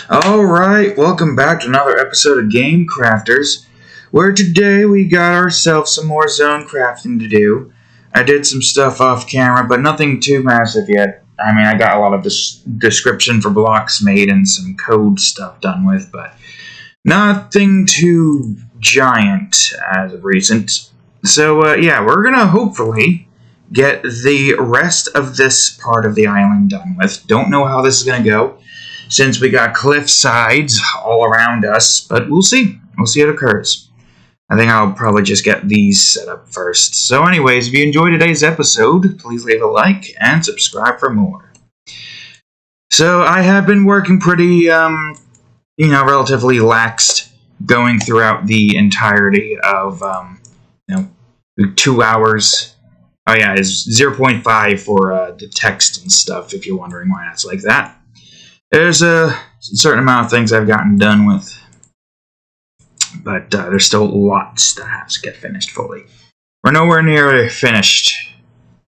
Alright, welcome back to another episode of Game Crafters, where today we got ourselves some more zone crafting to do. I did some stuff off camera, but nothing too massive yet. I mean, I got a lot of description for blocks made and some code stuff done with, but nothing too giant as of recent. So, yeah, we're gonna hopefully get the rest of this part of the island done with. Don't know how this is gonna go, since we got cliff sides all around us, but we'll see. We'll see what occurs. I think I'll probably just get these set up first. So anyways, if you enjoyed today's episode, please leave a like and subscribe for more. So I have been working pretty, relatively laxed, going throughout the entirety of, 2 hours. Oh yeah, it's 0.5 for the text and stuff, if you're wondering why it's like that. There's a certain amount of things I've gotten done with, but there's still lots that have to get finished fully. We're nowhere near finished,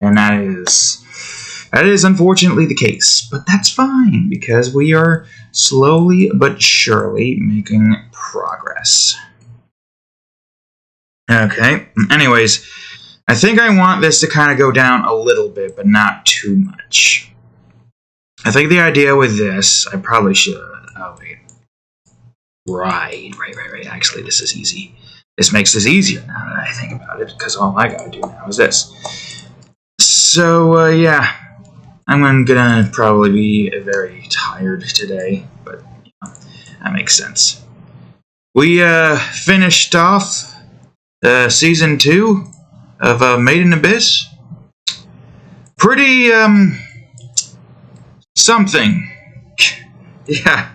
and that is unfortunately the case. But that's fine, because we are slowly but surely making progress. Okay, anyways, I think I want this to kind of go down a little bit, but not too much. I think the idea with this, I probably should... Oh, wait. Right. Actually, this is easy. This makes this easier now that I think about it, because all I gotta do now is this. So, yeah. I'm gonna probably be very tired today, but that makes sense. We, finished off Season 2 of Made in Abyss. Pretty, something. Yeah.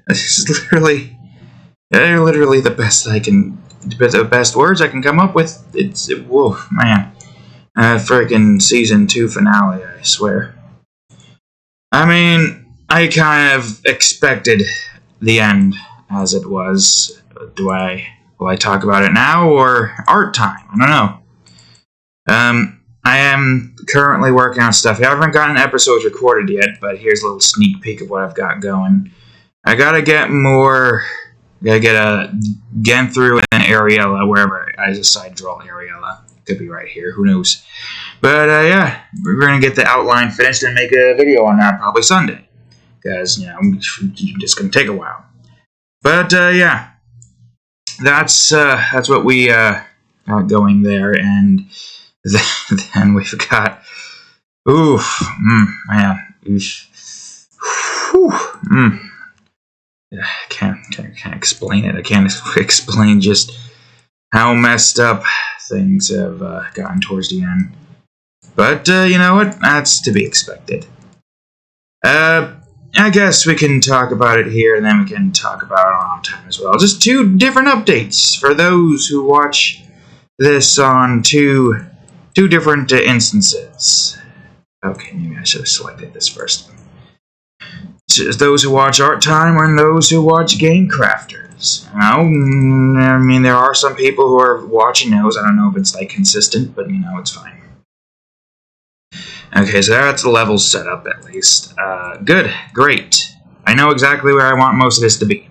This is literally the best the best words I can come up with. Whoa, man. Friggin' Season 2 finale, I swear. I mean, I kind of expected the end as it was. Will I talk about it now or art time? I don't know. I am currently working on stuff. I haven't gotten episodes recorded yet, but here's a little sneak peek of what I've got going. I gotta get more... Gotta get a Genthru and Ariella, wherever I decide to draw Ariella. Could be right here, who knows. But, yeah, we're gonna get the outline finished and make a video on that probably Sunday. Because, it's just gonna take a while. But, yeah. That's what we got going there, and... Then we've got, man, I can't explain it. I can't explain just how messed up things have gotten towards the end. But you know what? That's to be expected. I guess we can talk about it here, and then we can talk about it on time as well. Just 2 different updates for those who watch this on two different instances. Okay, maybe I should have selected this first. It's those who watch Art Time and those who watch Game Crafters. I mean, there are some people who are watching those. I don't know if it's consistent, but it's fine. Okay, so that's the levels set up at least. Good, great. I know exactly where I want most of this to be.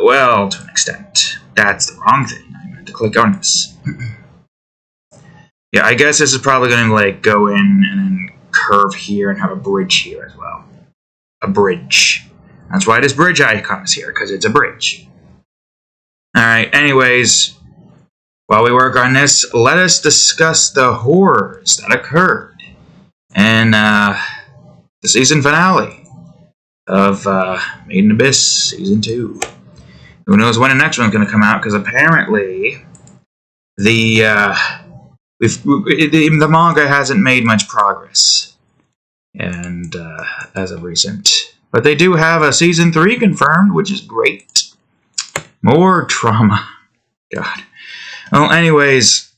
Well, to an extent. That's the wrong thing. I meant to click on this. Yeah, I guess this is probably going to, go in and then curve here and have a bridge here as well. A bridge. That's why this bridge icon is here, because it's a bridge. Alright, anyways, while we work on this, let us discuss the horrors that occurred in the season finale of Made in Abyss Season 2. Who knows when the next one's going to come out, because apparently the manga hasn't made much progress, and as of recent. But they do have a Season 3 confirmed, which is great. More trauma. God. Well, anyways,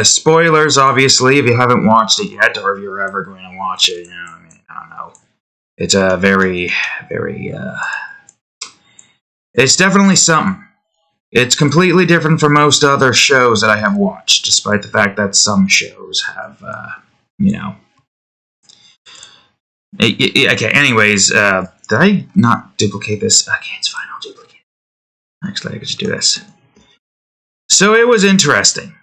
spoilers, obviously, if you haven't watched it yet, or if you're ever going to watch it, I don't know. It's a very, very, it's definitely something. It's completely different from most other shows that I have watched, despite the fact that some shows have, Okay, anyways, did I not duplicate this? Okay, it's fine, I'll duplicate it. Actually, I could just do this. So it was interesting.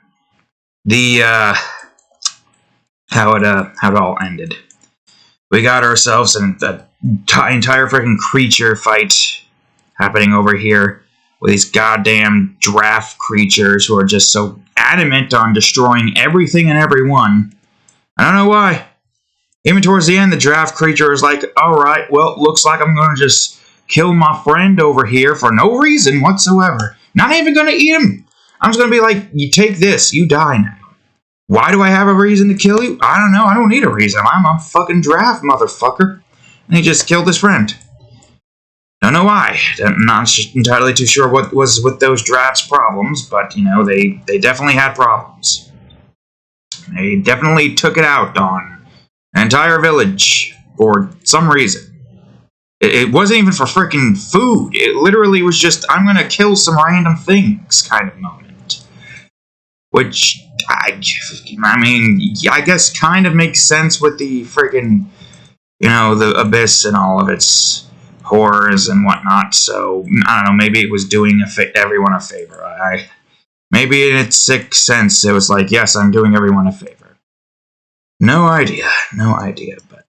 How it all ended. We got ourselves an entire freaking creature fight happening over here with these goddamn draft creatures who are just so adamant on destroying everything and everyone. I don't know why. Even towards the end, the draft creature is like, alright, well, looks like I'm going to just kill my friend over here for no reason whatsoever. Not even going to eat him. I'm just going to be like, you take this, you die now. Why do I have a reason to kill you? I don't know, I don't need a reason. I'm a fucking draft, motherfucker. And he just killed his friend. Don't know why. I'm not entirely too sure what was with those drafts' problems, but, you know, they definitely had problems. They definitely took it out on an entire village for some reason. It wasn't even for freaking food. It literally was just, I'm gonna kill some random things kind of moment. Which, I mean, I guess kind of makes sense with the freaking, you know, the Abyss and all of its horrors and whatnot. So, I don't know, maybe it was doing everyone a favor. Maybe in its sixth sense, it was like, yes, I'm doing everyone a favor. No idea, but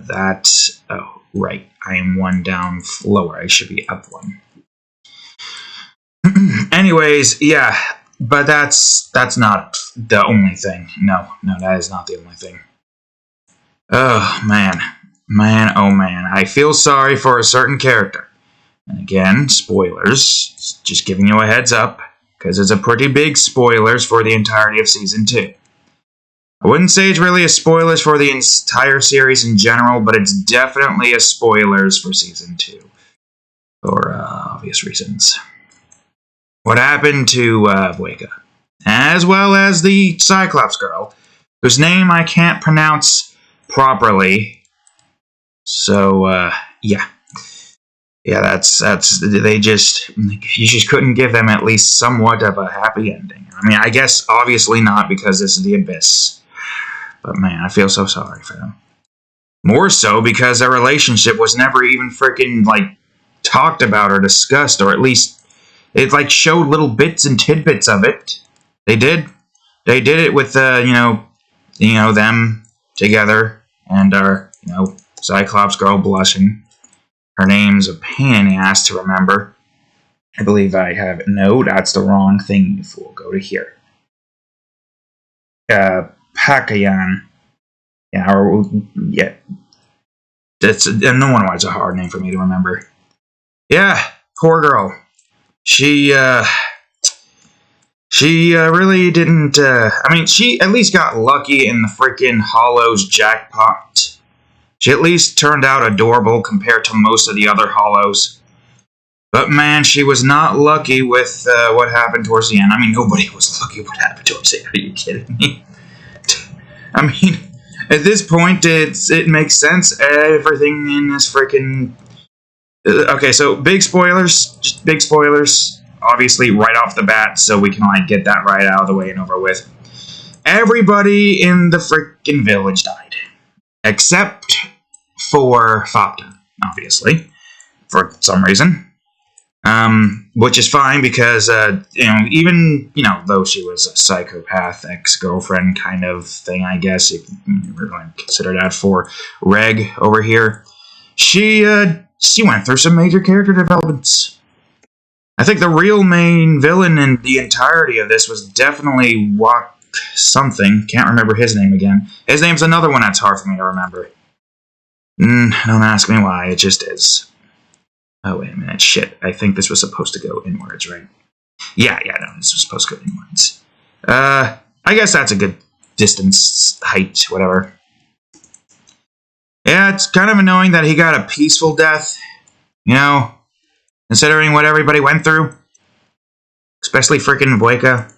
that's... Oh, right, I am one down lower. I should be up one. Anyways, yeah, but that's not the only thing. No, that is not the only thing. Oh, man, oh man, I feel sorry for a certain character. And again, spoilers, just giving you a heads up, because it's a pretty big spoilers for the entirety of Season 2. I wouldn't say it's really a spoilers for the entire series in general, but it's definitely a spoilers for Season 2. For obvious reasons. What happened to Vuega? As well as the Cyclops girl, whose name I can't pronounce properly. So, yeah. Yeah, that's, you just couldn't give them at least somewhat of a happy ending. I mean, I guess obviously not, because this is the Abyss. But man, I feel so sorry for them. More so because their relationship was never even freaking, like, talked about or discussed, or at least it, like, showed little bits and tidbits of it. They did it with, you know, them together, and our, you know, Cyclops girl blushing. Her name's a pain in the ass to remember. I believe I have it. No, that's the wrong thing, you fool. Go to here. Pakayan. Yeah, that's no one wants a hard name for me to remember. Yeah, poor girl. She really didn't, I mean, she at least got lucky in the freaking Hollows jackpot. She at least turned out adorable compared to most of the other Hollows. But man, she was not lucky with what happened towards the end. I mean, nobody was lucky what happened towards the end. Are you kidding me? I mean, at this point, it makes sense. Everything in this freaking... Okay, so big spoilers. Just big spoilers. Obviously, right off the bat, so we can like get that right out of the way and over with. Everybody in the freaking village died. Except for Fopta, obviously. For some reason. Which is fine because, you know, even, you know, though she was a psychopath ex-girlfriend kind of thing, I guess, if we're going to consider that for Reg over here, she went through some major character developments. I think the real main villain in the entirety of this was definitely Wak something. Can't remember his name again. His name's another one that's hard for me to remember. Don't ask me why, it just is. Oh, wait a minute. Shit. I think this was supposed to go inwards, right? Yeah, no, this was supposed to go inwards. I guess that's a good distance, height, whatever. Yeah, it's kind of annoying that he got a peaceful death, you know, considering what everybody went through. Especially freaking Vueka.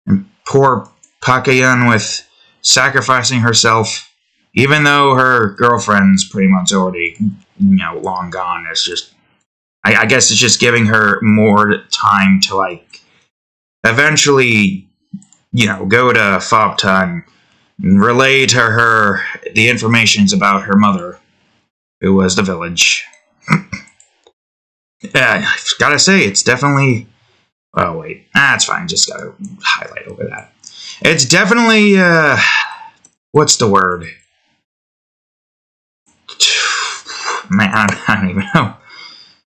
And poor Pakayan with sacrificing herself, even though her girlfriend's pretty much already, you know, long gone. It's just... I guess it's just giving her more time to, like, eventually, you know, go to Fopta and relay to her the informations about her mother, who was the village. Yeah, I've gotta say, it's definitely... Oh, wait. That's fine. Just gotta highlight over that. It's definitely, what's the word? Man, I don't even know.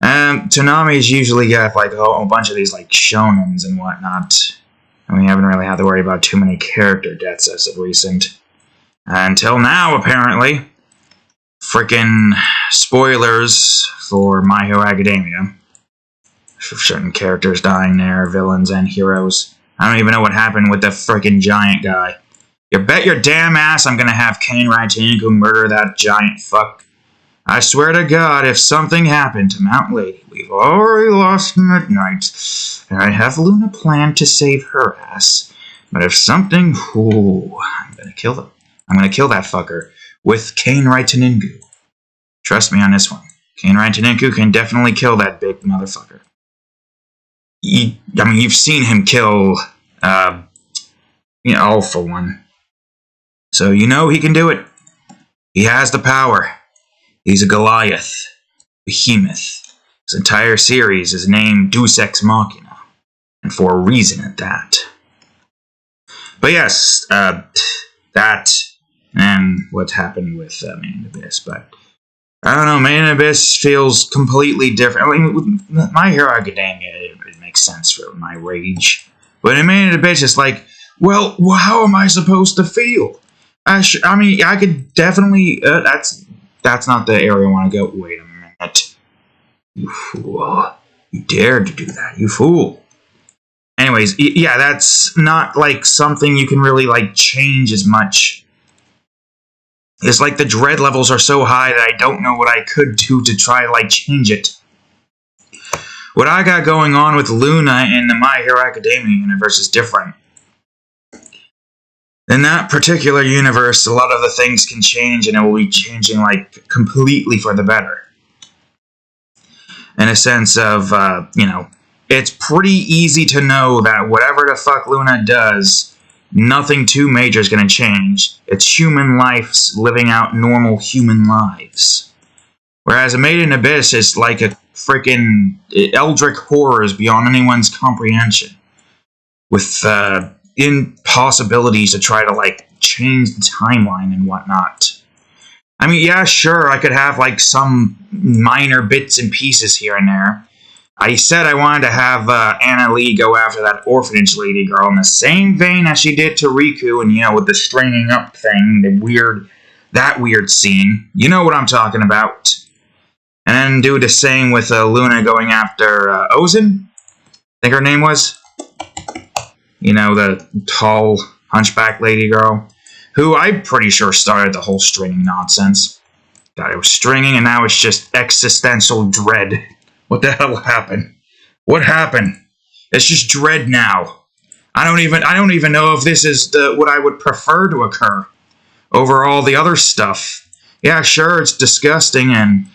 Toonami's usually got, like, a bunch of these, like, shonens and whatnot. And we haven't really had to worry about too many character deaths as of recent. Until now, apparently. Frickin' spoilers for My Hero Academia. For certain characters dying there, villains and heroes. I don't even know what happened with the frickin' giant guy. You bet your damn ass I'm gonna have Kane Raitinku murder that giant fuck. I swear to God, if something happened to Mount Lady, we've already lost Midnight, and I have Luna planned to save her ass. But if something, I'm gonna kill them. I'm gonna kill that fucker with Kane Raitinku. Trust me on this one. Kane Raitinku can definitely kill that big motherfucker. You've seen him kill, All for One. So you know he can do it. He has the power. He's a Goliath. Behemoth. His entire series is named Deus Ex Machina. And for a reason at that. But yes, that and what happened with Made in Abyss, but I don't know, Made in Abyss feels completely different. I mean, with My Hero Academia, it makes sense for my rage. But in Made in Abyss, it's like, well, how am I supposed to feel? I mean, I could definitely, that's not the area I want to go. Wait a minute. You fool. You dared to do that, you fool. Anyways, yeah, that's not, like, something you can really, like, change as much. It's like the dread levels are so high that I don't know what I could do to try to, like, change it. What I got going on with Luna in the My Hero Academia universe is different. In that particular universe, a lot of the things can change, and it will be changing, like, completely for the better. In a sense of, it's pretty easy to know that whatever the fuck Luna does, nothing too major is going to change. It's human lives living out normal human lives. Whereas a Made in Abyss is like a freaking eldritch horrors beyond anyone's comprehension. With impossibilities to try to, like, change the timeline and whatnot. I mean, yeah, sure, I could have, like, some minor bits and pieces here and there. I said I wanted to have Anna Lee go after that orphanage lady girl in the same vein as she did to Riku, and, with the stringing up thing, that weird scene. You know what I'm talking about. And then do the same with Luna going after Ozen, I think her name was. The tall hunchback lady girl, who I'm pretty sure started the whole stringing nonsense. God, it was stringing, and now it's just existential dread. What the hell happened? What happened? It's just dread now. I don't even know if this is what I would prefer to occur over all the other stuff. Yeah, sure, it's disgusting and,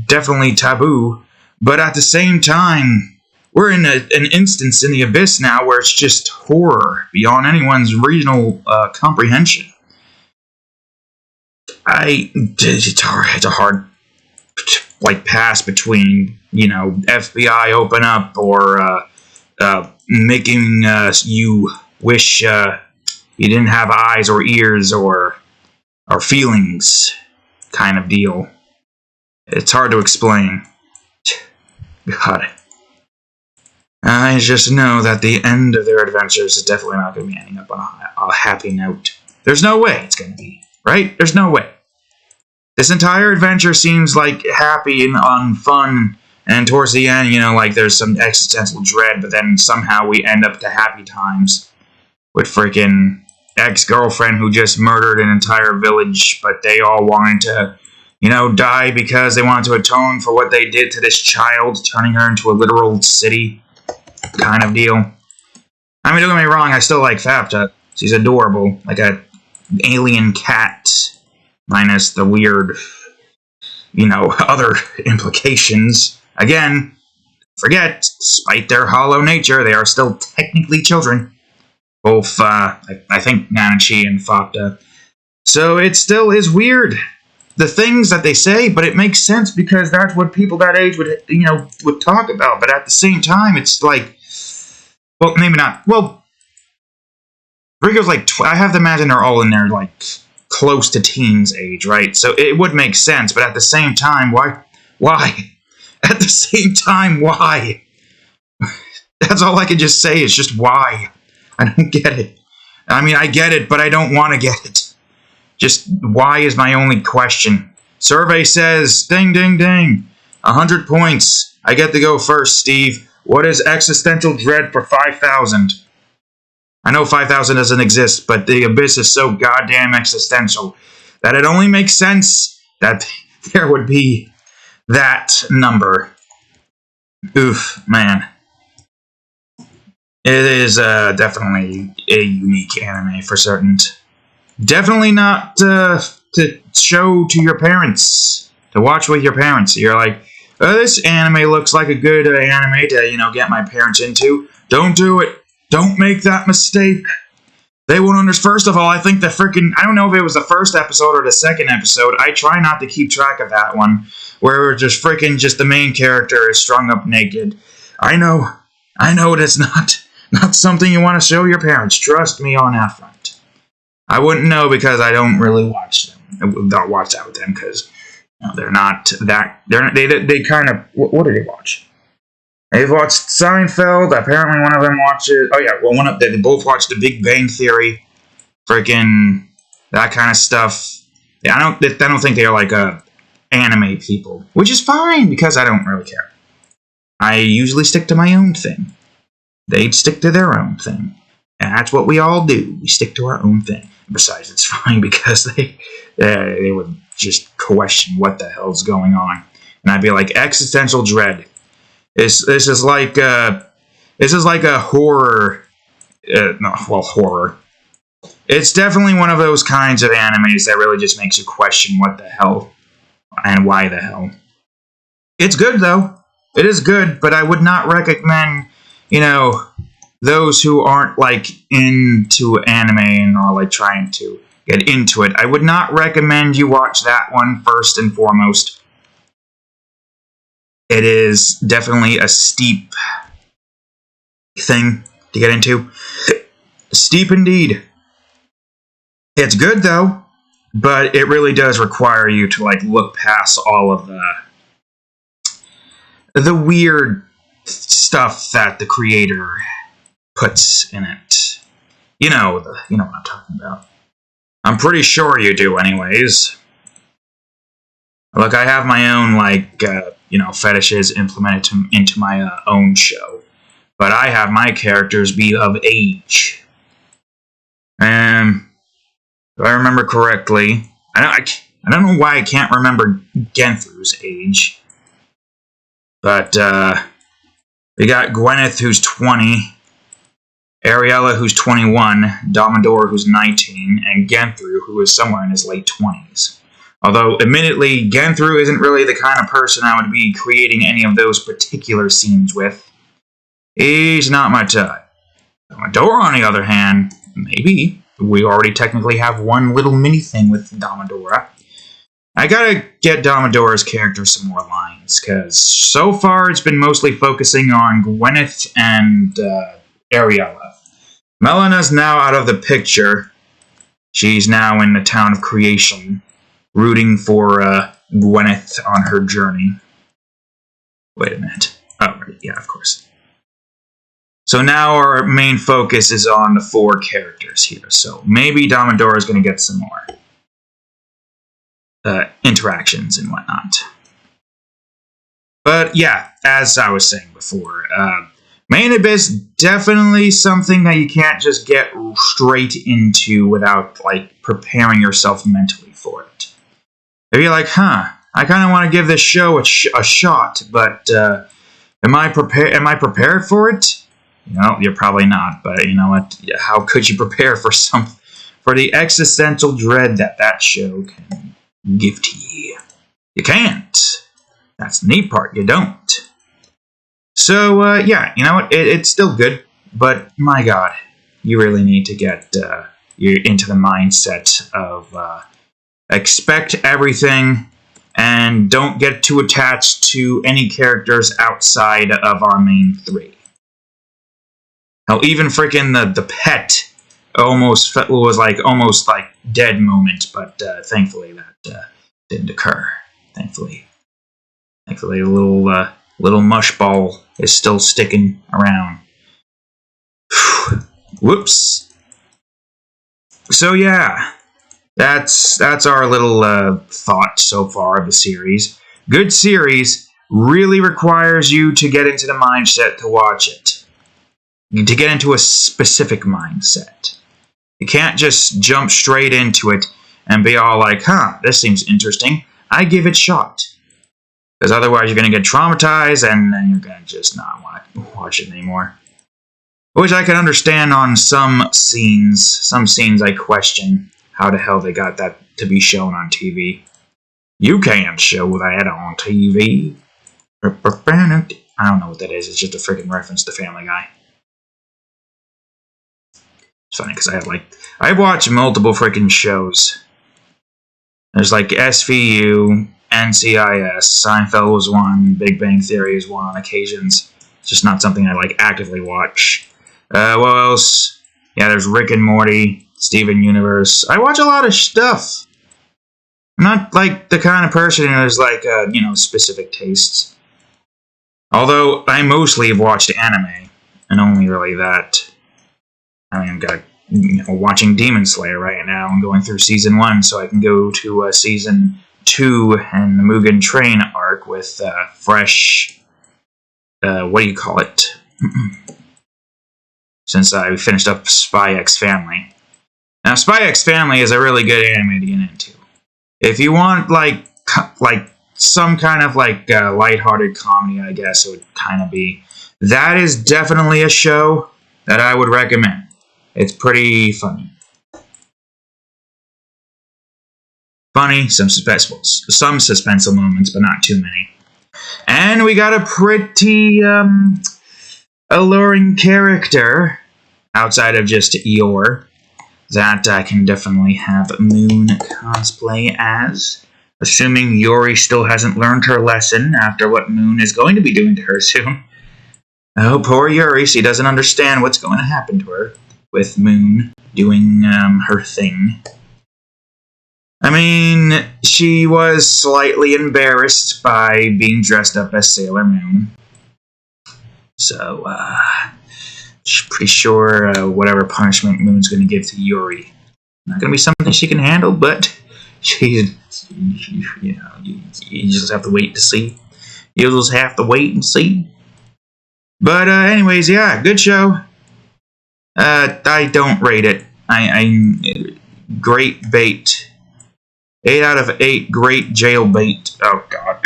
definitely taboo, but at the same time, we're in an instance in the Abyss now where it's just horror beyond anyone's reasonable comprehension. It's a hard, like, pass between, FBI open up or making you wish you didn't have eyes or ears or feelings kind of deal. It's hard to explain. God. I just know that the end of their adventures is definitely not going to be ending up on a happy note. There's no way it's going to be, right? There's no way. This entire adventure seems like happy and fun, and towards the end, like there's some existential dread, but then somehow we end up to happy times with freaking ex-girlfriend who just murdered an entire village, but they all wanted to, die because they wanted to atone for what they did to this child, turning her into a literal city kind of deal. I mean, don't get me wrong, I still like Fapta. She's adorable, like a alien cat, minus the weird, other implications. Again, forget, despite their hollow nature, they are still technically children. Both, I think, Nanachi and Fapta. So it still is weird the things that they say, but it makes sense because that's what people that age would talk about. But at the same time, it's like, well, maybe not. Well, Rico's like, I have to imagine they're all in their like close to teens age, right? So it would make sense. But at the same time, why? At the same time, why? That's all I can just say is just why. I don't get it. I mean, I get it, but I don't want to get it. Just why is my only question. Survey says, ding, ding, ding. 100 points. I get to go first, Steve. What is existential dread for 5,000? I know 5,000 doesn't exist, but the abyss is so goddamn existential that it only makes sense that there would be that number. Oof, man. It is definitely a unique anime for certain. Definitely not to show to your parents, to watch with your parents. You're like, oh, this anime looks like a good anime to, get my parents into. Don't do it. Don't make that mistake. They won't understand. First of all, I think I don't know if it was the first episode or the second episode. I try not to keep track of that one, where just the main character is strung up naked. I know it's not something you want to show your parents. Trust me on that front. I wouldn't know because I don't really watch them. I don't watch that with them because they're not that. They kind of. What do they watch? They've watched Seinfeld. Apparently, one of them watches. Oh yeah, well, they both watched The Big Bang Theory, freaking that kind of stuff. Yeah, I don't think they're like anime people, which is fine because I don't really care. I usually stick to my own thing. They'd stick to their own thing, and that's what we all do. We stick to our own thing. Besides, it's fine because they would just question what the hell's going on, and I'd be like, existential dread. This is like a horror. Horror. It's definitely one of those kinds of animes that really just makes you question what the hell and why the hell. It's good though. It is good, but I would not recommend, those who aren't like into anime and are like trying to get into it. I would not recommend you watch that one first and foremost. It is definitely a steep thing to get into. Steep indeed. It's good though, but it really does require you to like look past all of the weird stuff that the creator puts in it. You know what I'm talking about. I'm pretty sure you do anyways. Look, I have my own fetishes implemented into my own show, but I have my characters be of age. If I remember correctly, I don't know why I can't remember Genthu's age, but we got Gwyneth, who's 20, Ariella, who's 21, Domodor, who's 19, and Genthu, who is somewhere in his late 20s. Although, admittedly, Genthu isn't really the kind of person I would be creating any of those particular scenes with. He's not my type. Domodor, on the other hand, maybe. We already technically have one little mini thing with Domodora. I gotta get Domodor's character some more lines, because so far it's been mostly focusing on Gwyneth and Ariella. Melena's now out of the picture. She's now in the town of Creation, rooting for Gwyneth on her journey. Wait a minute. Oh, right. Yeah, of course. So now our main focus is on the 4 characters here. So maybe Domodor is going to get some more interactions and whatnot. But yeah, as I was saying before, Main Abyss, definitely something that you can't just get straight into without like preparing yourself mentally for it. If you're like, I kind of want to give this show a shot, but am I prepared for it? You're probably not. But you know what? How could you prepare for the existential dread that show can give to you? You can't. That's the neat part. You don't. So yeah, you know what? It's still good, but my God, you really need to get you're into the mindset of expect everything, and don't get too attached to any characters outside of our main three. Hell, even freaking the pet was almost like dead moment, but thankfully that didn't occur. Thankfully, the little mush ball is still sticking around. Whoops. So yeah, that's our little thought so far of the series. Good series, really requires you to get into the mindset to watch it. To get into a specific mindset. You can't just jump straight into it and be all like, this seems interesting. I give it a shot. Because otherwise you're going to get traumatized and then you're going to just not want to watch it anymore. Which I can understand on some scenes. Some scenes I question how the hell they got that to be shown on TV. You can't show that on TV. I don't know what that is. It's just a freaking reference to Family Guy. It's funny because I've watched multiple freaking shows. There's like SVU, NCIS, Seinfeld was one, Big Bang Theory is one on occasions. It's just not something I actively watch. What else? Yeah, there's Rick and Morty, Steven Universe. I watch a lot of stuff. I'm not the kind of person who has specific tastes. Although I mostly have watched anime, and only really that. I mean, I'm watching Demon Slayer right now. I'm going through season 1, so I can go to season 2 and the Mugen Train arc with fresh. What do you call it? Since I finished up Spy X Family. Now, Spy X Family is a really good anime to get into. If you want some kind of lighthearted comedy, I guess it would kind of be. That is definitely a show that I would recommend. It's pretty funny. Funny, some suspenseful moments, but not too many. And we got a pretty alluring character outside of just Eeyore that I can definitely have Moon cosplay as. Assuming Yuri still hasn't learned her lesson after what Moon is going to be doing to her soon. Oh, poor Yuri, she doesn't understand what's going to happen to her with Moon doing her thing. I mean, she was slightly embarrassed by being dressed up as Sailor Moon. So, she's pretty sure whatever punishment Moon's going to give to Yuri, not going to be something she can handle, but you just have to wait to see. You just have to wait and see. But anyways, yeah, good show. I don't rate it. I great bait. 8 out of 8 great jail bait. Oh God.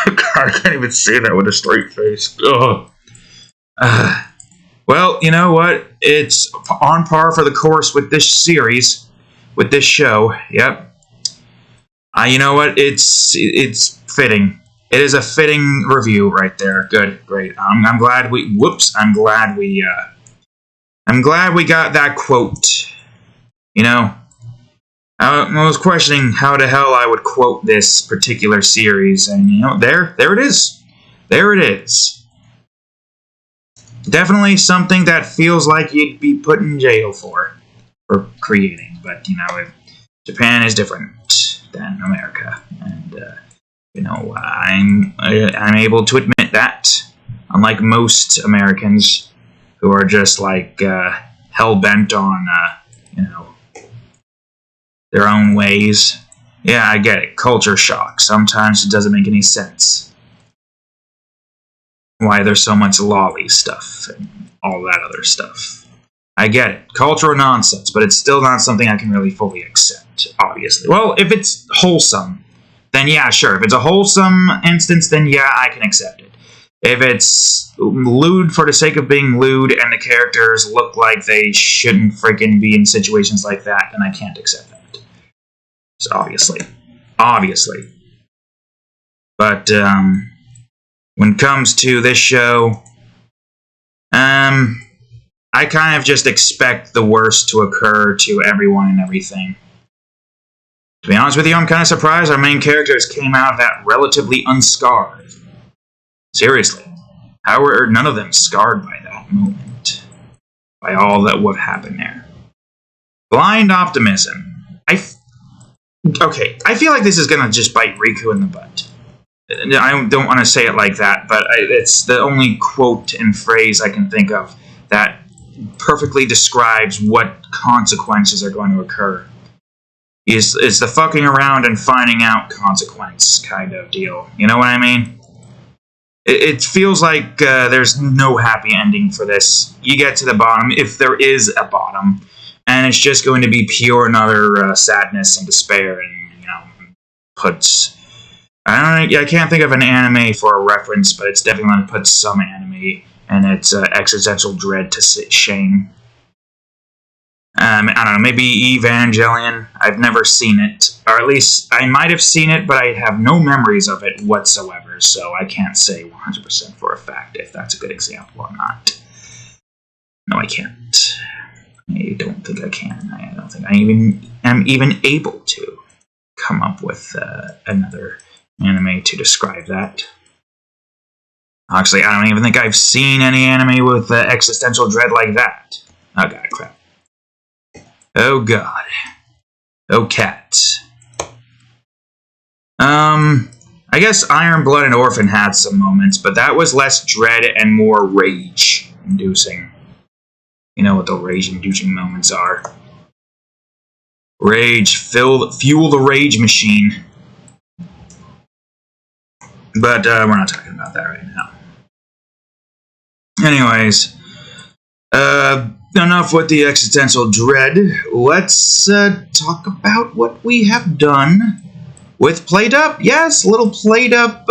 God, I can't even say that with a straight face. Ugh. Well, you know what? It's on par for the course with this series, with this show. Yep. You know what? It's fitting. It is a fitting review right there. Good, great. I'm glad we. Whoops! I'm glad we got that quote. You know, I was questioning how the hell I would quote this particular series, and there it is. There it is. Definitely something that feels like you'd be put in jail for creating, but Japan is different than America, and I'm able to admit that, unlike most Americans who are just hell bent on their own ways. Yeah, I get it. Culture shock. Sometimes it doesn't make any sense. Why there's so much lolly stuff and all that other stuff. I get it. Cultural nonsense, but it's still not something I can really fully accept, obviously. Well, if it's wholesome, then yeah, sure. If it's a wholesome instance, then yeah, I can accept it. If it's lewd for the sake of being lewd and the characters look like they shouldn't freaking be in situations like that, then I can't accept that. So obviously. But when it comes to this show, I kind of just expect the worst to occur to everyone and everything. To be honest with you, I'm kind of surprised our main characters came out of that relatively unscarred. Seriously, how were none of them scarred by that moment? By all that would happen there? Blind optimism. Okay, I feel like this is gonna just bite Riku in the butt. I don't want to say it like that, but it's the only quote and phrase I can think of that perfectly describes what consequences are going to occur. It's the fucking around and finding out consequence kind of deal. You know what I mean? It feels like there's no happy ending for this. You get to the bottom, if there is a bottom, and it's just going to be pure and utter sadness and despair, and puts. I can't think of an anime for a reference, but it's definitely going to put some anime and its existential dread to shame. I don't know, maybe Evangelion. I've never seen it, or at least I might have seen it, but I have no memories of it whatsoever, so I can't say 100% for a fact if that's a good example or not. No, I can't. I don't think I can. I don't think I am even able to come up with another anime to describe that. Actually, I don't even think I've seen any anime with existential dread like that. Oh god, crap. Oh god. Oh cats. I guess Iron Blood and Orphan had some moments, but that was less dread and more rage-inducing. You know what the rage-inducing moments are. Rage, fuel the rage machine. But we're not talking about that right now. Anyways, enough with the existential dread. Let's talk about what we have done with Played Up. Yes, little Played Up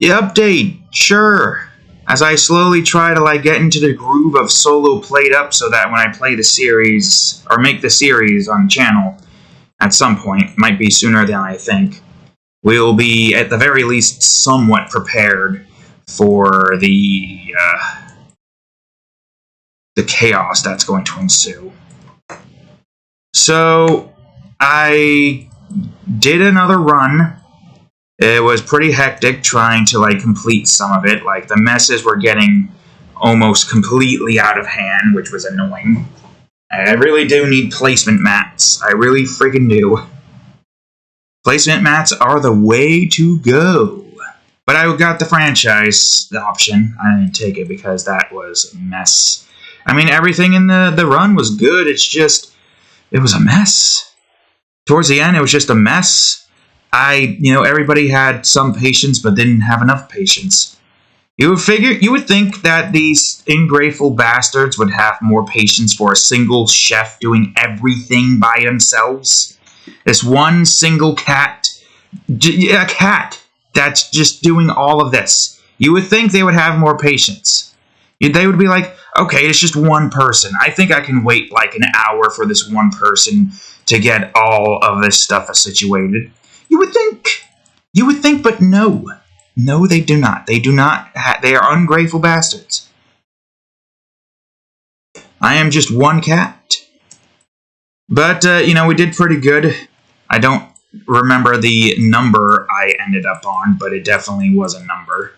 update. Sure. As I slowly try to get into the groove of solo Played Up, so that when I play the series or make the series on the channel at some point, might be sooner than I think, we'll be at the very least somewhat prepared for the chaos that's going to ensue. So I did another run. It was pretty hectic trying to complete some of it. The messes were getting almost completely out of hand, which was annoying. I really do need placement mats. I really freaking do. Placement mats are the way to go. But I got the franchise option. I didn't take it because that was a mess. I mean, everything in the run was good. It's just, it was a mess. Towards the end, it was just a mess. Everybody had some patience, but didn't have enough patience. You would think that these ingrateful bastards would have more patience for a single chef doing everything by themselves. This one single cat, a cat that's just doing all of this. You would think they would have more patience. They would be like, okay, it's just one person. I think I can wait an hour for this one person to get all of this stuff situated. You would think, but no. No, they do not. They do not. They are ungrateful bastards. I am just one cat. But, we did pretty good. I don't remember the number I ended up on, but it definitely was a number.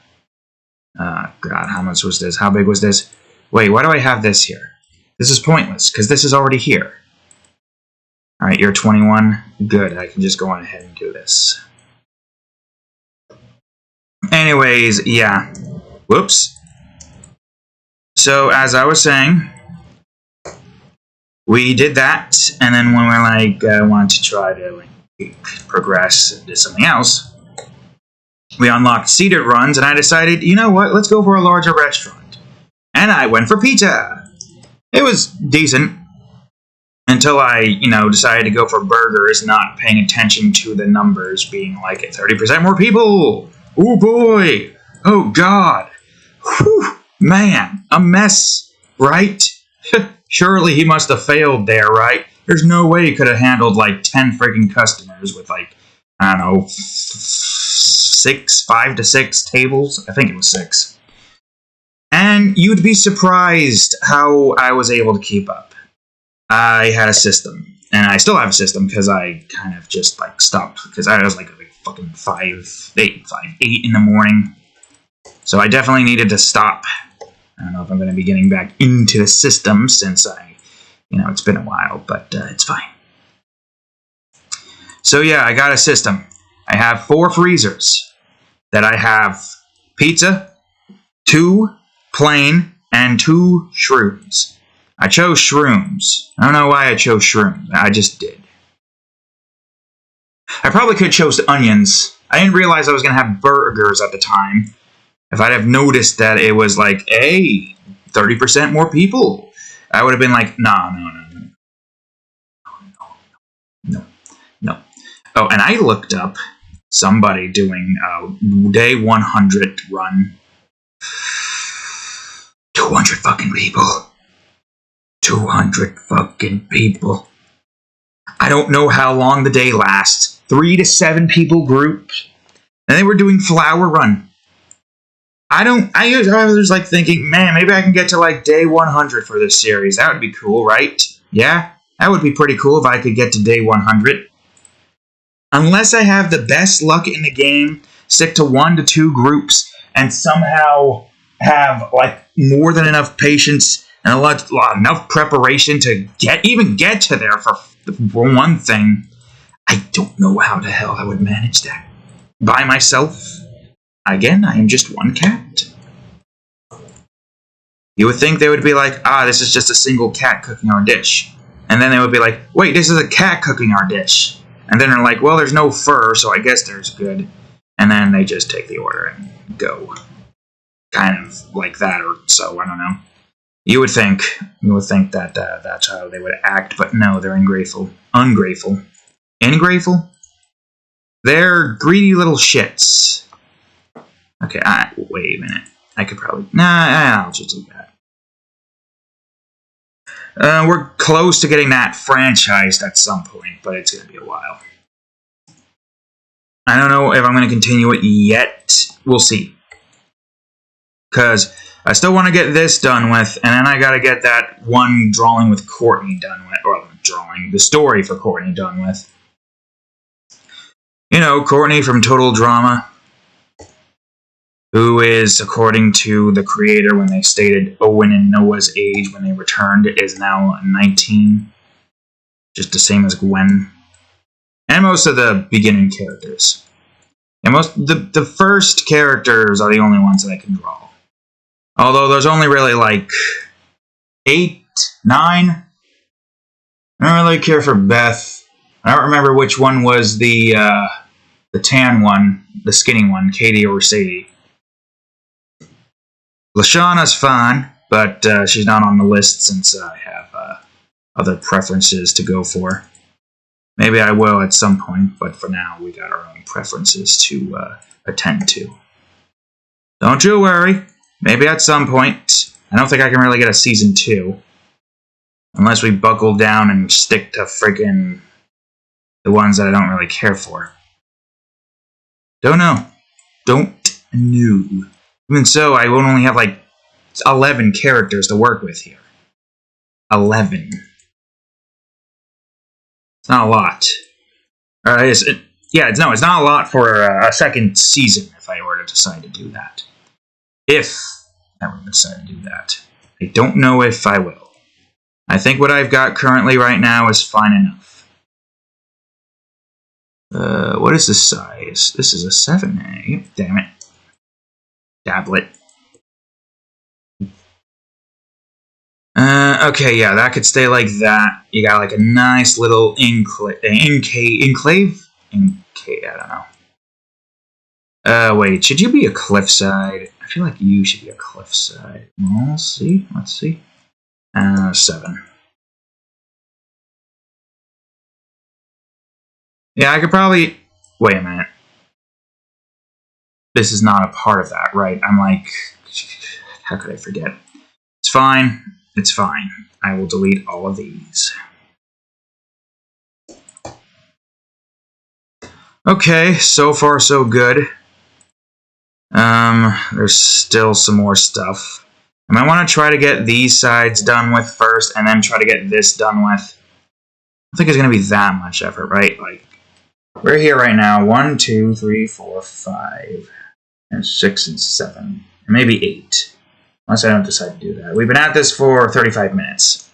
God, how much was this? How big was this? Wait, why do I have this here? This is pointless, because this is already here. Alright, you're 21. Good, I can just go on ahead and do this. Anyways, yeah. Whoops. So, as I was saying, we did that, and then when we're wanted to try to progress into something else, we unlocked seated runs, and I decided, you know what, let's go for a larger restaurant. And I went for pizza. It was decent. Until I, decided to go for burgers, not paying attention to the numbers being 30% more people. Oh boy. Oh god. Whew. Man, a mess, right? Surely he must have failed there, right? There's no way he could have handled 10 freaking customers with I don't know, 5 to 6 tables. I think it was 6. And you'd be surprised how I was able to keep up. I had a system. And I still have a system because I kind of just like stopped because I was like fucking 8 in the morning. So I definitely needed to stop. I don't know if I'm going to be getting back into the system since it's been a while, but it's fine. So yeah, I got a system. I have 4 freezers that I have pizza, 2 plain, and 2 shrooms. I chose shrooms. I don't know why I chose shrooms. I just did. I probably could have chose onions. I didn't realize I was going to have burgers at the time. If I'd have noticed that it was like, hey, 30% more people, I would have been like, no. Oh, and I looked up somebody doing a day 100 run. 200 fucking people. 200 fucking people. I don't know how long the day lasts. 3 to 7 people groups. And they were doing flower run. I was like thinking, man, maybe I can get to like day 100 for this series. That would be cool, right? Yeah, that would be pretty cool if I could get to day 100. Unless I have the best luck in the game, stick to 1 to 2 groups, and somehow have like more than enough patience and enough preparation to get to there for one thing. I don't know how the hell I would manage that. By myself? Again, I am just one cat. You would think they would be like, this is just a single cat cooking our dish. And then they would be like, wait, this is a cat cooking our dish. And then they're like, well, there's no fur, so I guess there's good. And then they just take the order and go. Kind of like that or so, I don't know. You would think that that's how they would act, but no, they're ungrateful. Ingrateful? They're greedy little shits. Okay, wait a minute. I could probably... I'll just do that. We're close to getting that franchised at some point, but it's going to be a while. I don't know if I'm going to continue it yet. We'll see. Because I still want to get this done with, and then I got to get that one drawing with Courtney done with. Or the story for Courtney done with. You know, Courtney from Total Drama. Who is, according to the creator, when they stated Owen and Noah's age when they returned, is now 19. Just the same as Gwen. And most of the beginning characters. And the first characters are the only ones that I can draw. Although there's only really like 8, 9. I don't really care for Beth. I don't remember which one was the tan one, the skinny one, Katie or Sadie. Lashana's fine, but she's not on the list since I have other preferences to go for. Maybe I will at some point, but for now we got our own preferences to attend to. Don't you worry. Maybe at some point. I don't think I can really get a season 2. Unless we buckle down and stick to friggin' the ones that I don't really care for. Don't know. Even so, I won't only have like 11 characters to work with here. 11. It's not a lot. It's not a lot for a second season if I were to decide to do that. If I were to decide to do that. I don't know if I will. I think what I've got currently right now is fine enough. What is this size? This is a 7A. Damn it. Tablet. Okay, yeah, that could stay like that. You got like a nice little enclave? I don't know. Wait, should you be a cliffside? I feel like you should be a cliffside. Let's see. 7. Yeah, I could probably... Wait a minute. This is not a part of that, right? I'm like... How could I forget? It's fine. It's fine. I will delete all of these. Okay, so far so good. There's still some more stuff. I might want to try to get these sides done with first, and then try to get this done with. I think it's going to be that much effort, right? Like, we're here right now. 1, 2, 3, 4, 5, and 6 and 7. Maybe 8. Unless I don't decide to do that. We've been at this for 35 minutes.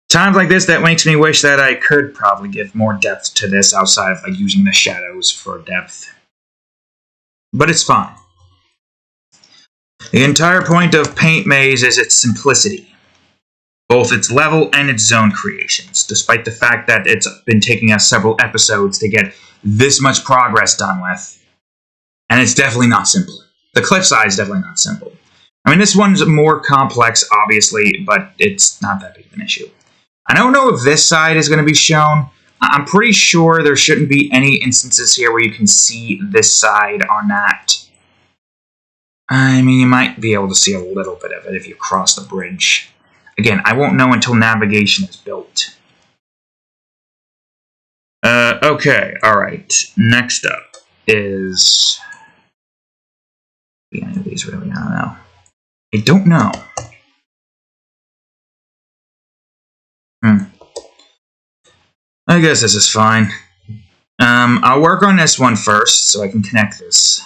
Times like this, that makes me wish that I could probably give more depth to this outside of like using the shadows for depth. But it's fine. The entire point of Paint Maze is its simplicity. Both its level and its zone creations, despite the fact that it's been taking us several episodes to get this much progress done with. And it's definitely not simple. The cliffside is definitely not simple. I mean, this one's more complex, obviously, but it's not that big of an issue. I don't know if this side is going to be shown. I'm pretty sure there shouldn't be any instances here where you can see this side on that. I mean, you might be able to see a little bit of it if you cross the bridge. Again, I won't know until navigation is built. Okay, alright. Next up is... any of these really? I don't know. I don't know. I guess this is fine. I'll work on this one first so I can connect this.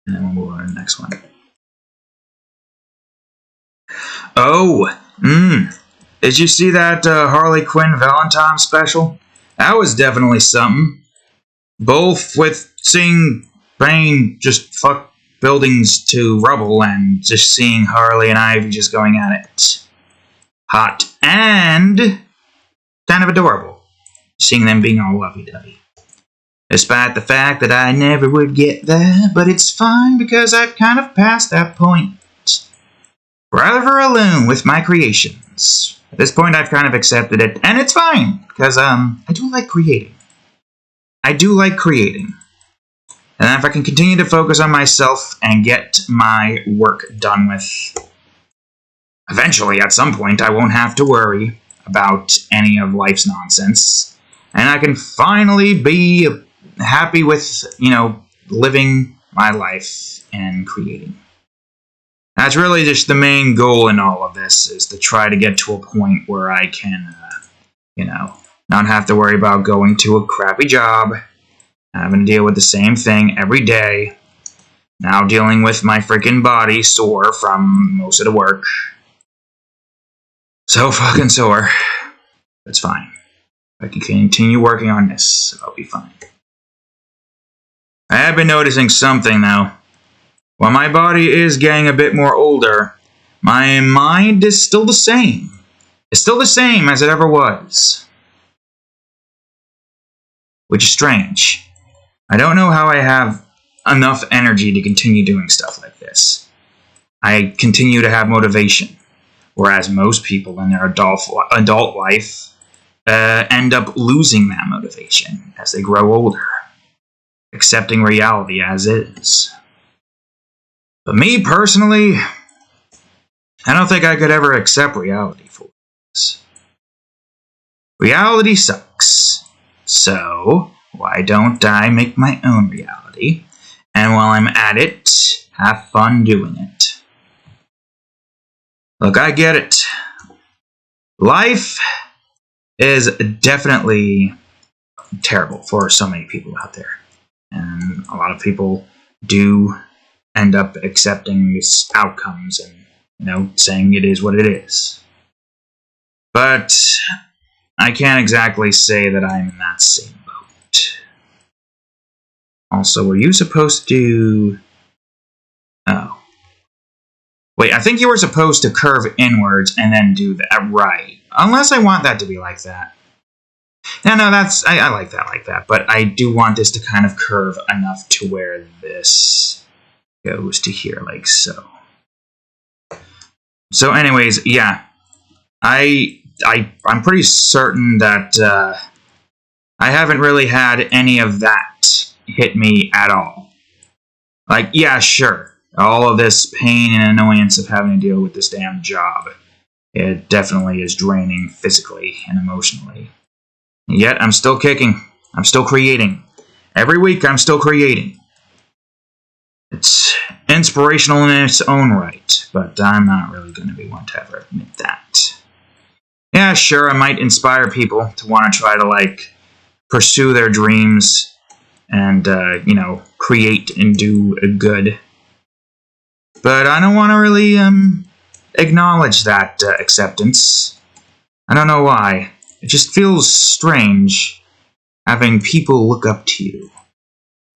And then we'll move on to the next one. Oh! Did you see that Harley Quinn Valentine special? That was definitely something. Both with seeing Bane just fuck buildings to rubble and just seeing Harley and Ivy just going at it. Hot and kind of adorable. Seeing them being all lovey-dovey. Despite the fact that I never would get there, but it's fine because I've kind of passed that point. Forever alone with my creations. At this point I've kind of accepted it, and it's fine, because I do like creating. I do like creating. And if I can continue to focus on myself and get my work done with, eventually, at some point, I won't have to worry about any of life's nonsense. And I can finally be happy with, living my life and creating. That's really just the main goal in all of this, is to try to get to a point where I can, not have to worry about going to a crappy job, having to deal with the same thing every day, now dealing with my freaking body sore from most of the work. So fucking sore. It's fine. I can continue working on this, so I'll be fine. I have been noticing something, though. While my body is getting a bit more older, my mind is still the same. It's still the same as it ever was. Which is strange. I don't know how I have enough energy to continue doing stuff like this. I continue to have motivation, whereas most people in their adult life end up losing that motivation as they grow older, accepting reality as is. But me, personally, I don't think I could ever accept reality for this. Reality sucks. So, why don't I make my own reality? And while I'm at it, have fun doing it. Look, I get it. Life is definitely terrible for so many people out there. And a lot of people do end up accepting these outcomes and, saying it is what it is. But I can't exactly say that I'm in that same boat. Also, were you supposed to... Oh. Wait, I think you were supposed to curve inwards and then do that. Right. Unless I want that to be like that. No, that's... I like that like that. But I do want this to kind of curve enough to where this goes to here, like so. So anyways, yeah. I'm pretty certain that I haven't really had any of that hit me at all. Like, yeah, sure. All of this pain and annoyance of having to deal with this damn job. It definitely is draining physically and emotionally. Yet, I'm still kicking. I'm still creating. Every week, I'm still creating. inspirational in its own right, but I'm not really going to be one to ever admit that. Yeah, sure, I might inspire people to want to try to, like, pursue their dreams and, create and do good. But I don't want to really, acknowledge that acceptance. I don't know why. It just feels strange having people look up to you.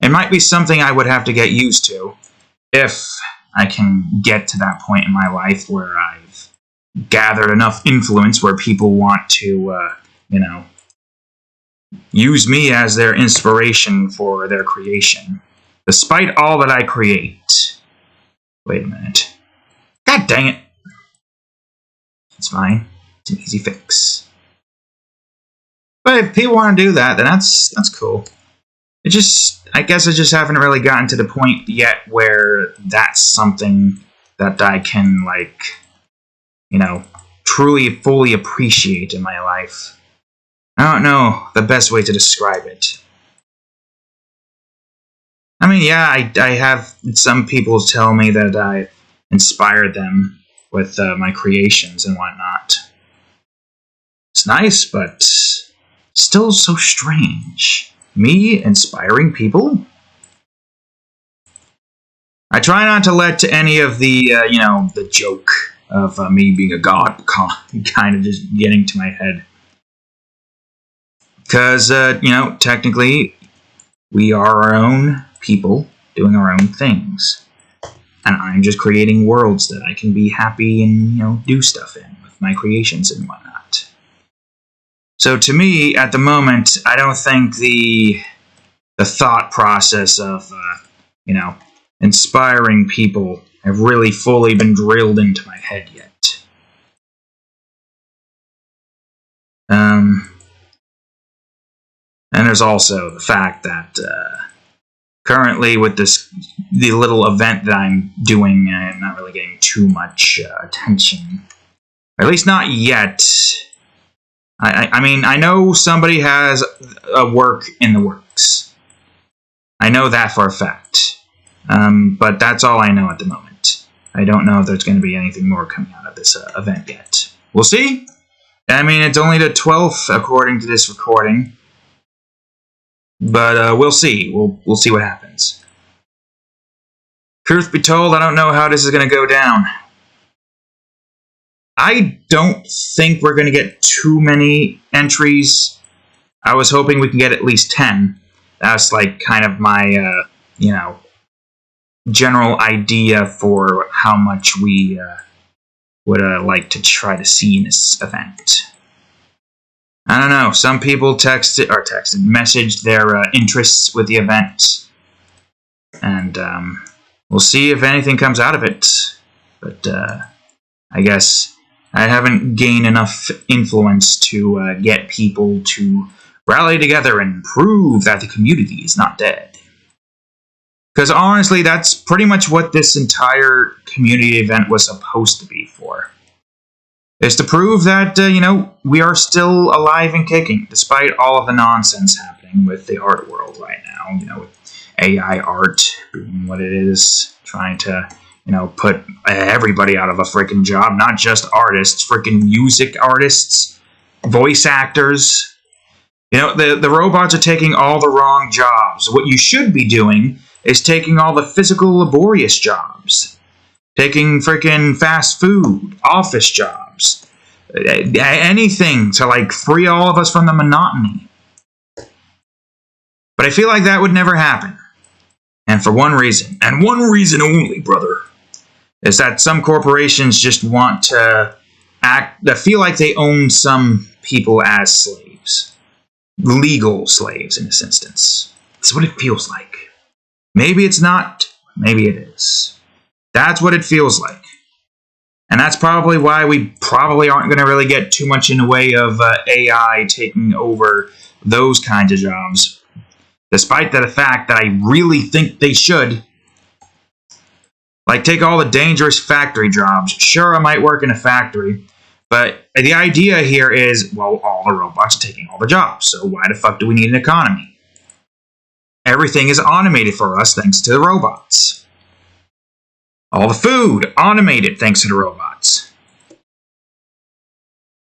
It might be something I would have to get used to if I can get to that point in my life where I've gathered enough influence where people want to, use me as their inspiration for their creation. Despite all that I create. Wait a minute. God dang it. It's fine. It's an easy fix. But if people want to do that, then that's cool. I guess I just haven't really gotten to the point yet where that's something that I can, like, truly, fully appreciate in my life. I don't know the best way to describe it. I mean, yeah, I have some people tell me that I inspired them with my creations and whatnot. It's nice, but still so strange. Me inspiring people? I try not to let any of the, the joke of me being a god kind of just getting to my head. Because, technically, we are our own people doing our own things. And I'm just creating worlds that I can be happy and, do stuff in with my creations and whatnot. So to me, at the moment, I don't think the thought process of, inspiring people have really fully been drilled into my head yet. And there's also the fact that currently with the little event that I'm doing, I'm not really getting too much attention. Or at least not yet. I mean, I know somebody has a work in the works. I know that for a fact. But that's all I know at the moment. I don't know if there's going to be anything more coming out of this event yet. We'll see. I mean, it's only the 12th according to this recording. But we'll see. We'll see what happens. Truth be told, I don't know how this is going to go down. I don't think we're going to get too many entries. I was hoping we can get at least 10. That's like kind of my, general idea for how much we would like to try to see in this event. I don't know. Some people messaged their interests with the event. And we'll see if anything comes out of it. But I guess I haven't gained enough influence to get people to rally together and prove that the community is not dead. Because honestly, that's pretty much what this entire community event was supposed to be for. Is to prove that, we are still alive and kicking, despite all of the nonsense happening with the art world right now, with AI art being what it is, trying to, put everybody out of a freaking job, not just artists, freaking music artists, voice actors. The robots are taking all the wrong jobs. What you should be doing is taking all the physical, laborious jobs. Taking freaking fast food, office jobs, anything to free all of us from the monotony. But I feel like that would never happen. And for one reason, and one reason only, brother, is that some corporations just want to feel like they own some people as slaves. Legal slaves in this instance. That's what it feels like. Maybe it's not, maybe it is. That's what it feels like. And that's probably why we probably aren't going to really get too much in the way of AI taking over those kinds of jobs. Despite the fact that I really think they should. Take all the dangerous factory jobs. Sure, I might work in a factory. But the idea here is, well, all the robots are taking all the jobs. So why the fuck do we need an economy? Everything is automated for us thanks to the robots. All the food, automated thanks to the robots.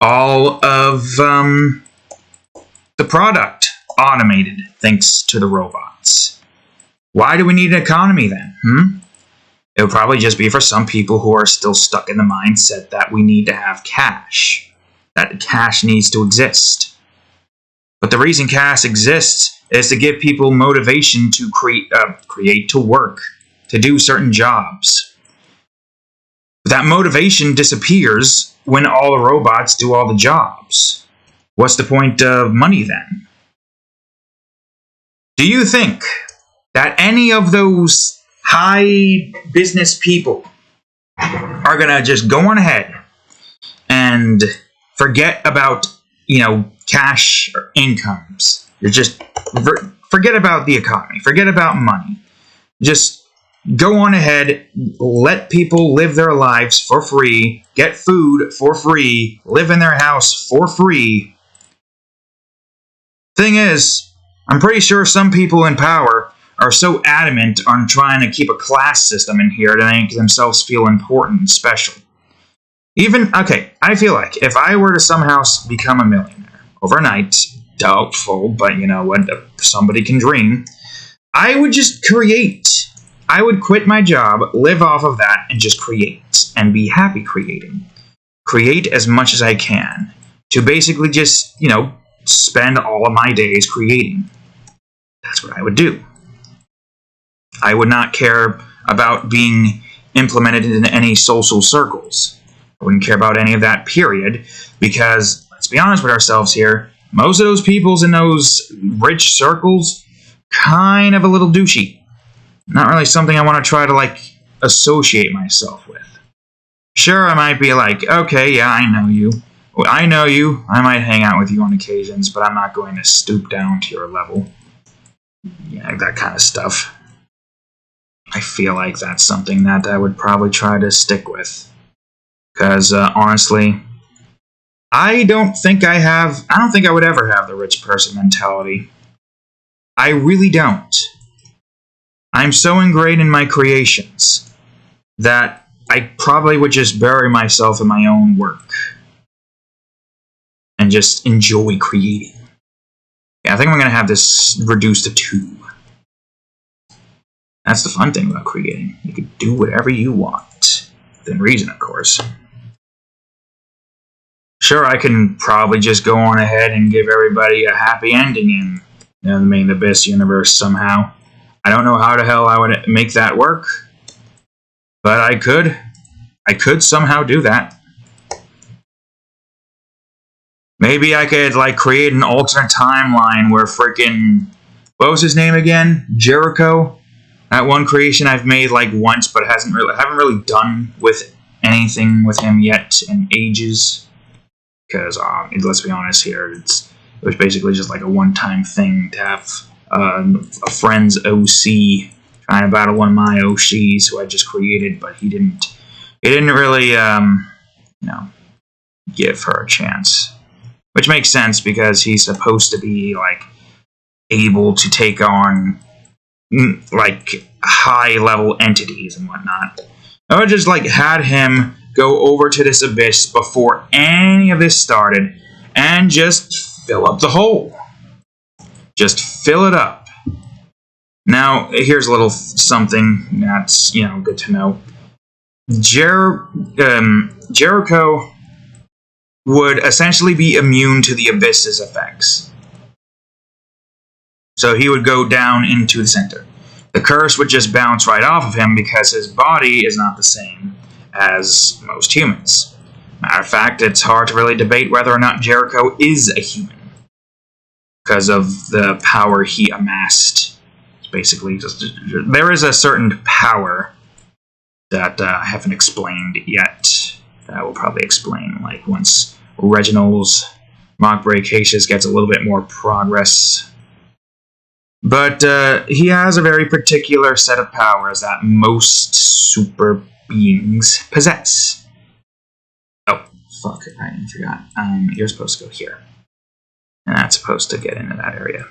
All of the product, automated thanks to the robots. Why do we need an economy then? It would probably just be for some people who are still stuck in the mindset that we need to have cash. That cash needs to exist. But the reason cash exists is to give people motivation to create, to work, to do certain jobs. That motivation disappears when all the robots do all the jobs. What's the point of money then? Do you think that any of those high business people are going to just go on ahead and forget about, cash or incomes? You just forget about the economy, forget about money. Just go on ahead, let people live their lives for free, get food for free, live in their house for free. Thing is, I'm pretty sure some people in power are so adamant on trying to keep a class system in here to make themselves feel important and special. I feel like if I were to somehow become a millionaire overnight, doubtful, but you know what, somebody can dream, I would just create. I would quit my job, live off of that, and just create, and be happy creating. Create as much as I can, to basically just, spend all of my days creating. That's what I would do. I would not care about being implemented in any social circles. I wouldn't care about any of that, period, because, let's be honest with ourselves here, most of those peoples in those rich circles, kind of a little douchey. Not really something I want to try to, associate myself with. Sure, I might be like, okay, yeah, I know you. Well, I know you. I might hang out with you on occasions, but I'm not going to stoop down to your level. Yeah, that kind of stuff. I feel like that's something that I would probably try to stick with. Because, honestly, I don't think I would ever have the rich person mentality. I really don't. I'm so ingrained in my creations that I probably would just bury myself in my own work and just enjoy creating. Yeah, I think I'm going to have this reduced to 2. That's the fun thing about creating. You can do whatever you want. Within reason, of course. Sure, I can probably just go on ahead and give everybody a happy ending in the Made In Despa universe somehow. I don't know how the hell I would make that work, but I could. I could somehow do that. Maybe I could, create an alternate timeline where what was his name again? Jericho? That one creation I've made, once, but haven't really done with anything with him yet in ages. Because, let's be honest here, it was basically just a one-time thing to have a friend's OC trying to battle one of my OCs who I just created, but he didn't really, give her a chance. Which makes sense because he's supposed to be, able to take on, high-level entities and whatnot. I just, had him go over to this abyss before any of this started and just fill up the hole. Just fill it up. Now, here's a little something that's, good to know. Jericho would essentially be immune to the abyss's effects. So he would go down into the center. The curse would just bounce right off of him because his body is not the same as most humans. Matter of fact, it's hard to really debate whether or not Jericho is a human because of the power he amassed. It's basically there is a certain power that I haven't explained yet. That I will probably explain once Reginald's mock breakacious gets a little bit more progress. But he has a very particular set of powers that most super beings possess. Oh, fuck, I forgot. You're supposed to go here. And that's supposed to get into that area.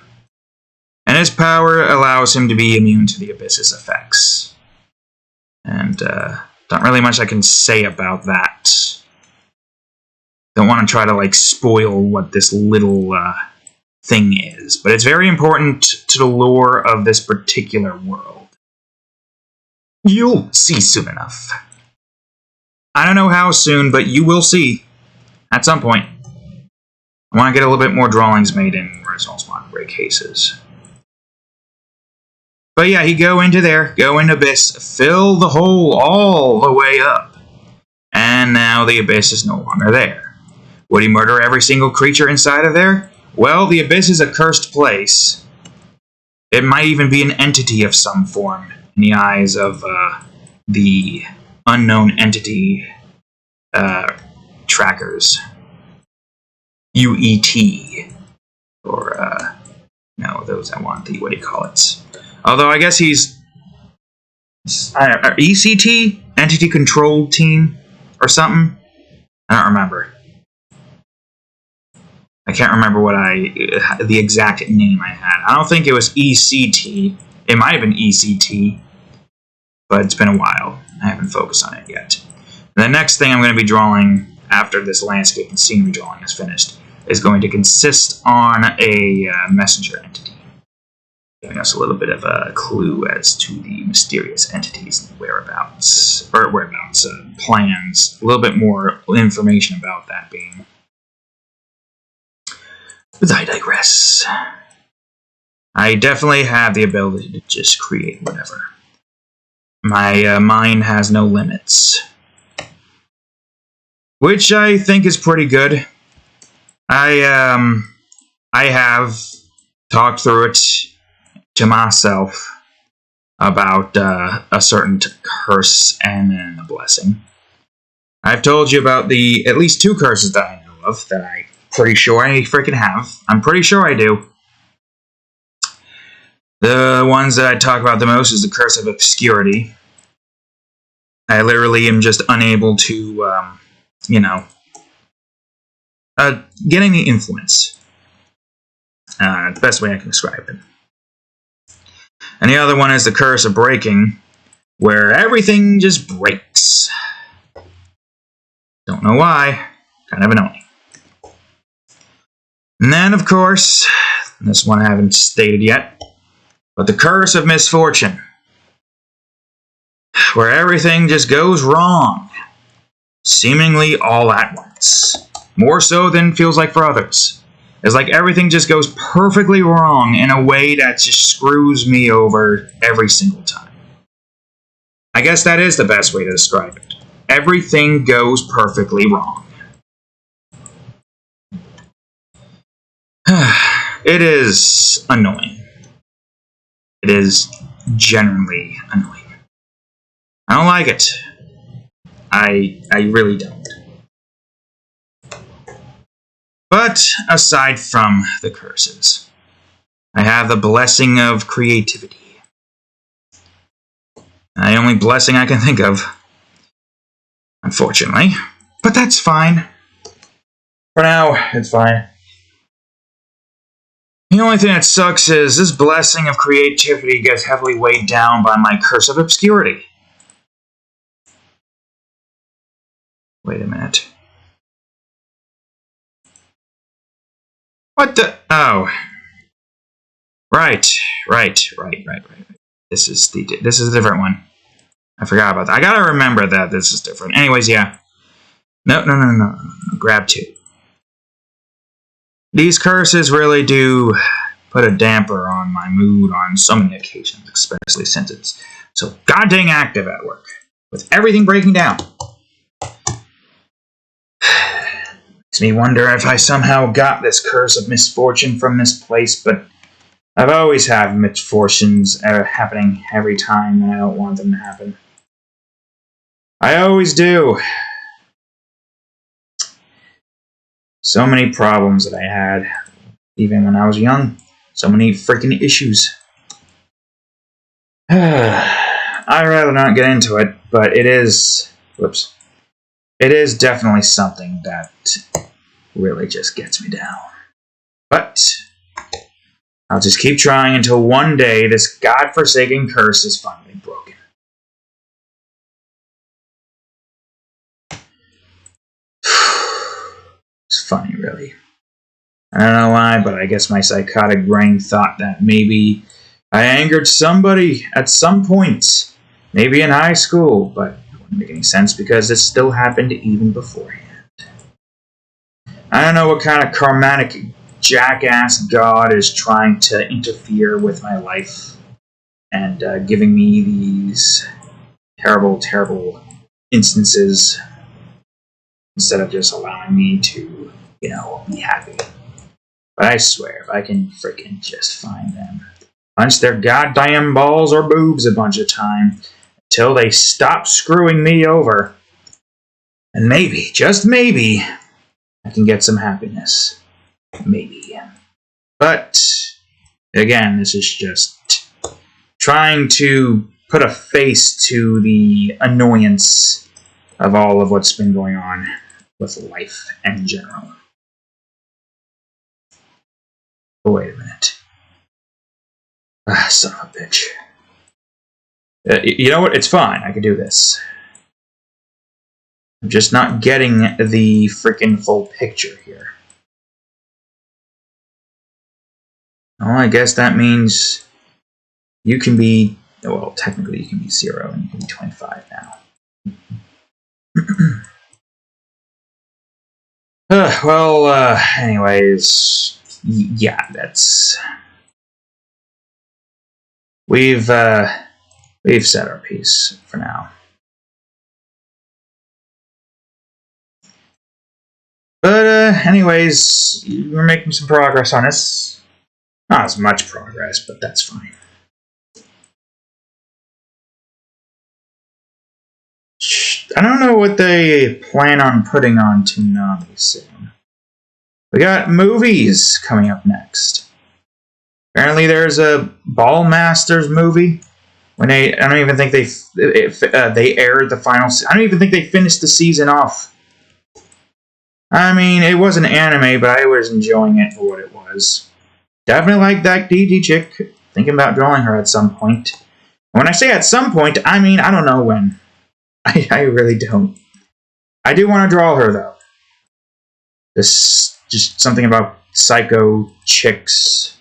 And his power allows him to be immune to the abyss's effects. And not really much I can say about that. Don't want to try to like spoil what this little thing is, but it's very important to the lore of this particular world. You'll see soon enough. I don't know how soon, but you will see at some point. I want to get a little bit more drawings made in original Spawn Break cases. But yeah, you go into there, go into Abyss, fill the hole all the way up. And now the Abyss is no longer there. Would he murder every single creature inside of there? Well, the Abyss is a cursed place. It might even be an entity of some form in the eyes of the unknown entity trackers. UET. Or, no, those that want the, what do you call it? Although I guess he's ECT? Entity Control Team? Or something? I don't remember. I can't remember what the exact name I had. I don't think it was ECT. It might have been ECT, but it's been a while. I haven't focused on it yet. The next thing I'm going to be drawing after this landscape and scenery drawing is finished is going to consist on a messenger entity, giving us a little bit of a clue as to the mysterious entities and whereabouts, plans, a little bit more information about that being. But I digress. I definitely have the ability to just create whatever. My mind has no limits. Which I think is pretty good. I have talked through it to myself about a certain curse and a blessing. I've told you about the at least 2 curses that I know of that I'm pretty sure I freaking have. I'm pretty sure I do. The ones that I talk about the most is the curse of obscurity. I literally am just unable to, get any influence. The best way I can describe it. And the other one is the curse of breaking, where everything just breaks. Don't know why. Kind of annoying. And then, of course, this one I haven't stated yet, but the curse of misfortune, where everything just goes wrong, seemingly all at once. More so than feels like for others. It's like everything just goes perfectly wrong in a way that just screws me over every single time. I guess that is the best way to describe it. Everything goes perfectly wrong. It is annoying. It is genuinely annoying. I don't like it. I really don't. But aside from the curses, I have the blessing of creativity. The only blessing I can think of, unfortunately. But that's fine. For now, it's fine. The only thing that sucks is this blessing of creativity gets heavily weighed down by my curse of obscurity. Wait a minute. What the? Oh. Right. This is a different one. I forgot about that. I gotta remember that this is different. Anyways, yeah. No. Grab 2. These curses really do put a damper on my mood on so many occasions, especially since it's so goddamn active at work, with everything breaking down. Makes me wonder if I somehow got this curse of misfortune from this place, but I've always had misfortunes happening every time, and I don't want them to happen. I always do. So many problems that I had, even when I was young. So many freaking issues. I'd rather not get into it, but it is... Whoops. It is definitely something that really just gets me down. But I'll just keep trying until one day this godforsaken curse is finally broken. funny, really. I don't know why, but I guess my psychotic brain thought that maybe I angered somebody at some point, maybe in high school, but it wouldn't make any sense because it still happened even beforehand. I don't know what kind of karmatic jackass god is trying to interfere with my life and giving me these terrible, terrible instances instead of just allowing me to, be happy. But I swear, if I can freaking just find them, punch their goddamn balls or boobs a bunch of time until they stop screwing me over, and maybe, just maybe, I can get some happiness. Maybe. But, again, this is just trying to put a face to the annoyance of all of what's been going on with life in general. Oh, wait a minute. Son of a bitch. You know what? It's fine. I can do this. I'm just not getting the freaking full picture here. Well, I guess that means you can be... Well, technically you can be 0 and you can be 25 now. Anyways, yeah, that's... We've said our piece for now. But anyways, we're making some progress on this. Not as much progress, but that's fine. I don't know what they plan on putting on Toonami soon. We got movies coming up next. Apparently there's a Ball Masters movie. I don't even think they aired the final. I don't even think they finished the season off. I mean, it was an anime, but I was enjoying it for what it was. Definitely like that DD chick. Thinking about drawing her at some point. When I say at some point, I mean I don't know when. I really don't. I do want to draw her though. This just something about psycho chicks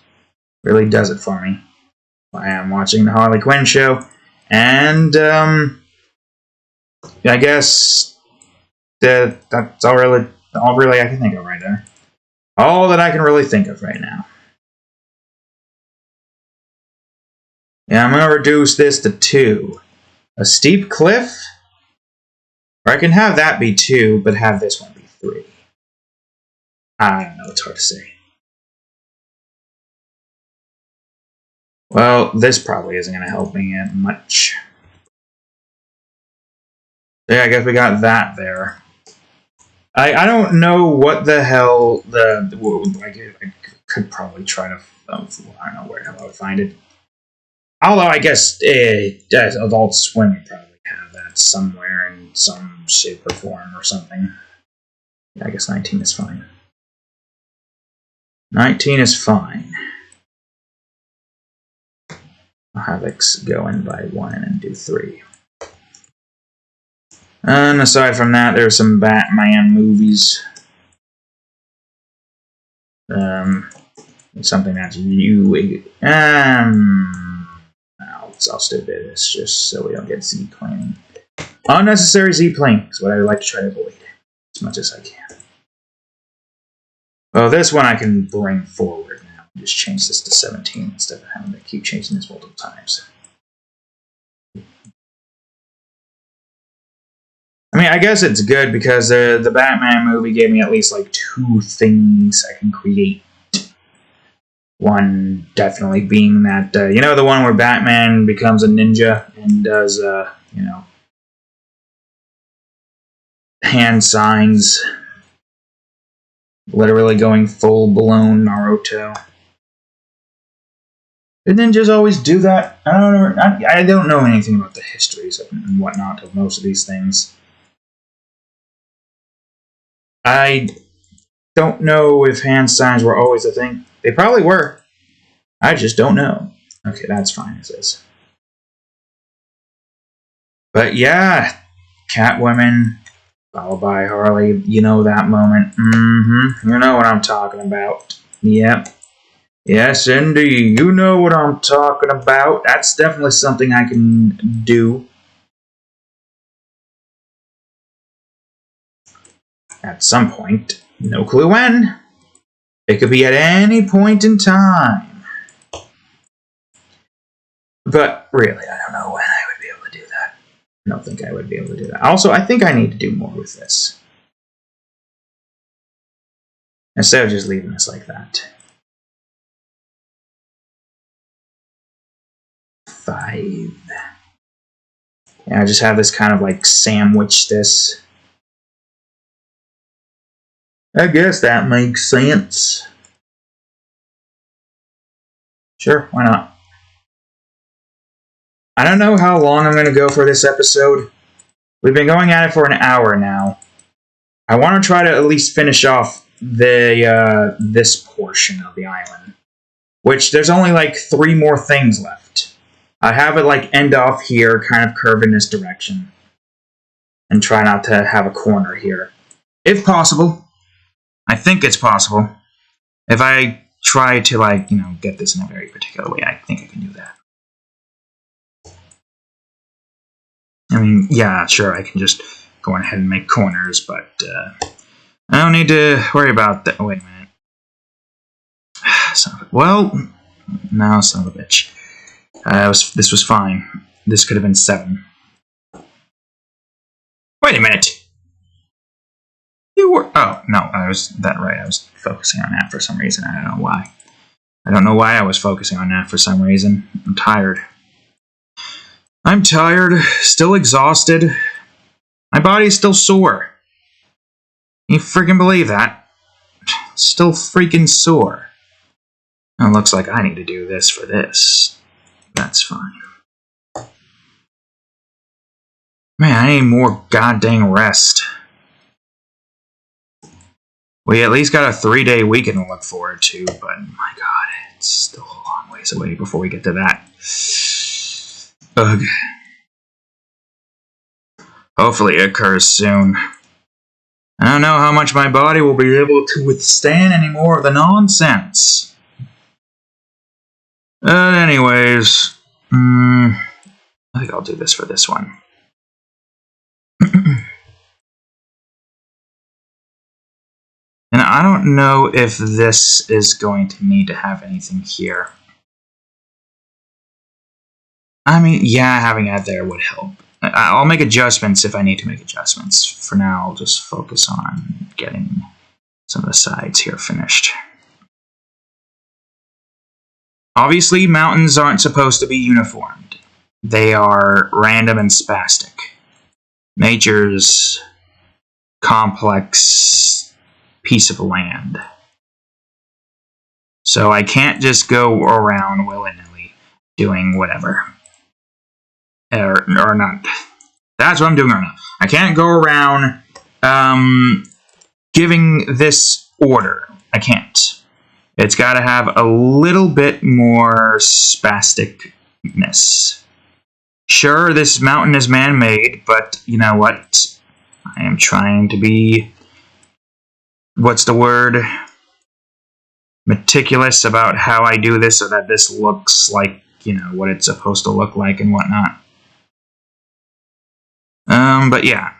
really does it for me. I am watching the Harley Quinn show, and I guess that's all really I can think of right there. All that I can really think of right now. Yeah, I'm gonna reduce this to 2. A steep cliff, or I can have that be 2, but have this one be 3. I don't know. It's hard to say. Well, this probably isn't going to help me much. Yeah, I guess we got that there. I don't know what the hell I could probably try to... I don't know where the hell I would find it. Although I guess Adult Swim would probably have that somewhere in some shape or form or something. Yeah, I guess 19 is fine. 19 is fine. I'll have X go in by 1 and do 3. And aside from that, there's some Batman movies. Something that's I'll still do this just so we don't get Z-planing. Unnecessary Z-planing is what I like to try to avoid as much as I can. Well, this one I can bring forward now. Just change this to 17 instead of having to keep changing this multiple times. I mean, I guess it's good because the Batman movie gave me at least like 2 things I can create. One definitely being that, the one where Batman becomes a ninja and does, hand signs. Literally going full-blown Naruto. Did ninjas always do that? I don't know anything about the histories and whatnot of most of these things. I don't know if hand signs were always a thing. They probably were. I just don't know. Okay, that's fine as is. But yeah, Catwoman, Followed by Harley. You know that moment. Mm-hmm. You know what I'm talking about. Yep. Yes, indeed. You know what I'm talking about. That's definitely something I can do. At some point. No clue when. It could be at any point in time. But really, I don't know when I would be able to do that. I don't think I would be able to do that. Also, I think I need to do more with this. Instead of just leaving this like that. 5. Yeah, I just have this kind of like sandwich this. I guess that makes sense. Sure, why not? I don't know how long I'm going to go for this episode. We've been going at it for an hour now. I want to try to at least finish off this portion of the island. Which, there's only like 3 more things left. I have it like end off here, kind of curve in this direction. And try not to have a corner here. If possible. I think it's possible. If I try to like, get this in a very particular way, I think I can do that. I mean, yeah, sure, I can just go ahead and make corners, but I don't need to worry about that. Oh, wait a minute. Well, no, son of a bitch. This was fine. This could have been 7. Wait a minute. You were... Oh, no, I was that right. I was focusing on that for some reason. I don't know why. I don't know why I was focusing on that for some reason. I'm tired. I'm tired, still exhausted. My body's still sore. Can you freaking believe that? Still freaking sore. It looks like I need to do this for this. That's fine. Man, I need more goddamn rest. We at least got a 3-day weekend to look forward to, but my god, it's still a long ways away before we get to that. Ugh. Hopefully it occurs soon. I don't know how much my body will be able to withstand any more of the nonsense. Anyways, I think I'll do this for this one. And I don't know if this is going to need to have anything here. I mean, yeah, having that there would help. I'll make adjustments if I need to make adjustments. For now, I'll just focus on getting some of the sides here finished. Obviously, mountains aren't supposed to be uniformed. They are random and spastic. Nature's complex piece of land. So I can't just go around willy-nilly doing whatever. Or not. That's what I'm doing right now. I can't go around giving this order. I can't. It's got to have a little bit more spasticness. Sure, this mountain is man-made, but you know what? I am trying to be... What's the word? Meticulous about how I do this so that this looks like, what it's supposed to look like and whatnot. But yeah.